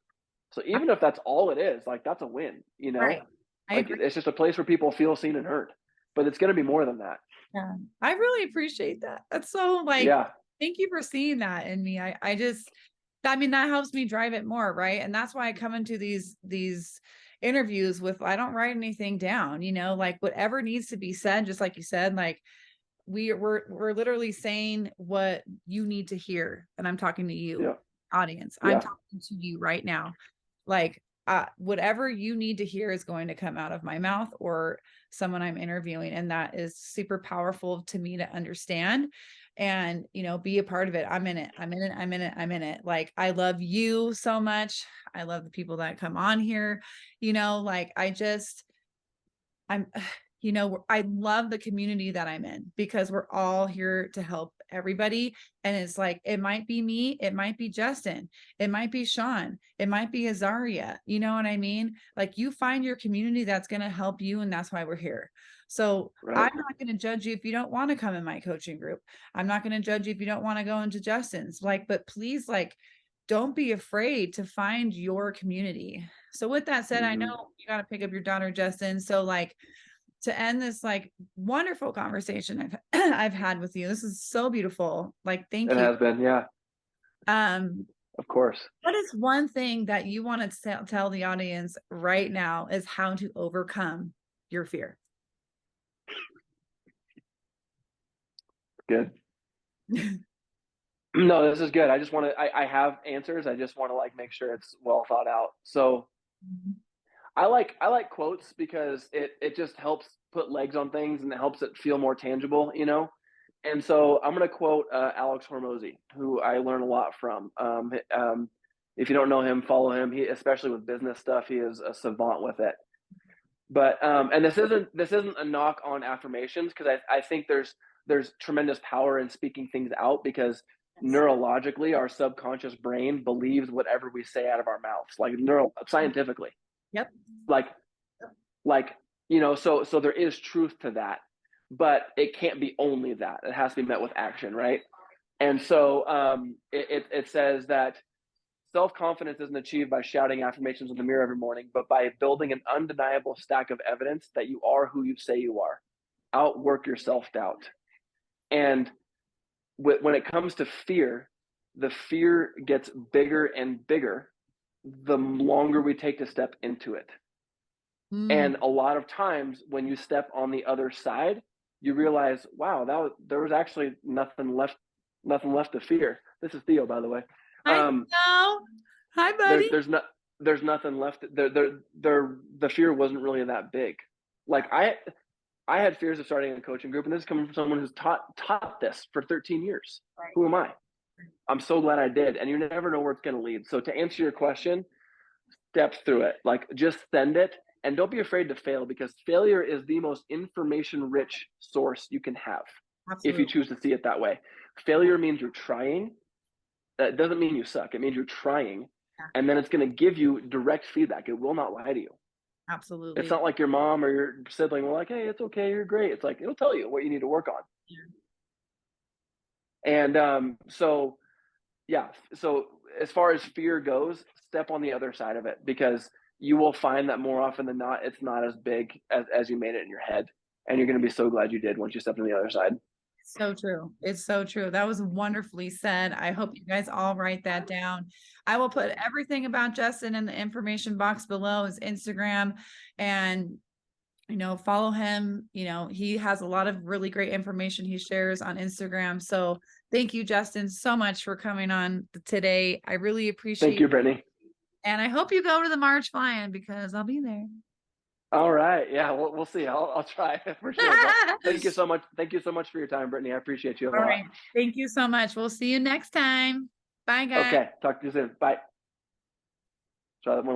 So even if that's all it is, like that's a win. Right. I Like agree. it's just a place where people feel seen and heard. But it's going to be more than that. Yeah. I really appreciate that. That's so like, Yeah. thank you for seeing that in me. I just, I mean, that helps me drive it more. Right. And that's why I come into these interviews with, I don't write anything down, like whatever needs to be said, just like you said, like we're literally saying what you need to hear. And I'm talking to you, Yeah. audience. I'm Yeah. talking to you right now. Like whatever you need to hear is going to come out of my mouth or someone I'm interviewing. And that is super powerful to me to understand and, be a part of it. I'm in it. I'm in it. I'm in it. I'm in it. Like, I love you so much. I love the people that come on here, like I'm, I love the community that I'm in because we're all here to help everybody. And it's like, it might be me, it might be Justin, it might be Sean, it might be Azaria. You know what I mean? Like, you find your community that's going to help you. And that's why we're here. So Right. I'm not going to judge you if you don't want to come in my coaching group. I'm not going to judge you if you don't want to go into Justin's. Like, but please, like, don't be afraid to find your community. So with that said, I Mm-hmm. know you got to pick up your daughter, Justin. So like, to end this like wonderful conversation I've had with you. This is so beautiful. Like, thank It you. has been, yeah, of course. What is one thing that you want to tell the audience right now is how to overcome your fear? Good. No, this is good. I just want to, I have answers. I just want to like make sure it's well thought out. So I like quotes because it just helps put legs on things and it helps it feel more tangible, you know? And so I'm going to quote Alex Hormozy, who I learn a lot from. If you don't know him, follow him. He, especially with business stuff, he is a savant with it. But and this isn't a knock on affirmations, because I think there's tremendous power in speaking things out, because neurologically our subconscious brain believes whatever we say out of our mouths, like scientifically. Yep. Like like so there is truth to that, but it can't be only that. It has to be met with action, right? And so it says that self-confidence isn't achieved by shouting affirmations in the mirror every morning, but by building an undeniable stack of evidence that you are who you say you are. Outwork your self-doubt. And when it comes to fear, the fear gets bigger and bigger the longer we take to step into it. And a lot of times when you step on the other side, you realize, wow, there was actually nothing left to fear. This is Theo, by the way. Hi, Theo. Hi, buddy. There's nothing left. The fear wasn't really that big. Like I had fears of starting a coaching group, and this is coming from someone who's taught this for 13 years. Right. Who am I? I'm so glad I did. And you never know where it's going to lead. So to answer your question, step through it. Like, just send it, and don't be afraid to fail, because failure is the most information rich source you can have. Absolutely. If you choose to see it that way. Failure means you're trying. That doesn't mean you suck. It means you're trying. Yeah. And then it's going to give you direct feedback. It will not lie to you. Absolutely. It's not like your mom or your sibling will like, hey, it's okay, you're great. It's like, it'll tell you what you need to work on. Yeah. And so as far as fear goes, step on the other side of it, because you will find that more often than not, it's not as big as you made it in your head. And you're going to be so glad you did once you stepped on the other side. So true. It's so true. That was wonderfully said. I hope you guys all write that down. I will put everything about Justin in the information box below, his Instagram, and follow him. He has a lot of really great information he shares on Instagram. So thank you, Justin, so much for coming on today. I really appreciate it. Thank you, Brittany. And I hope you go to the March Fly-In, because I'll be there. All right. Yeah, we'll see. I'll try for sure. Thank you so much. Thank you so much for your time, Brittany. I appreciate you a lot. All right. Thank you so much. We'll see you next time. Bye, guys. Okay. Talk to you soon. Bye. Try that one.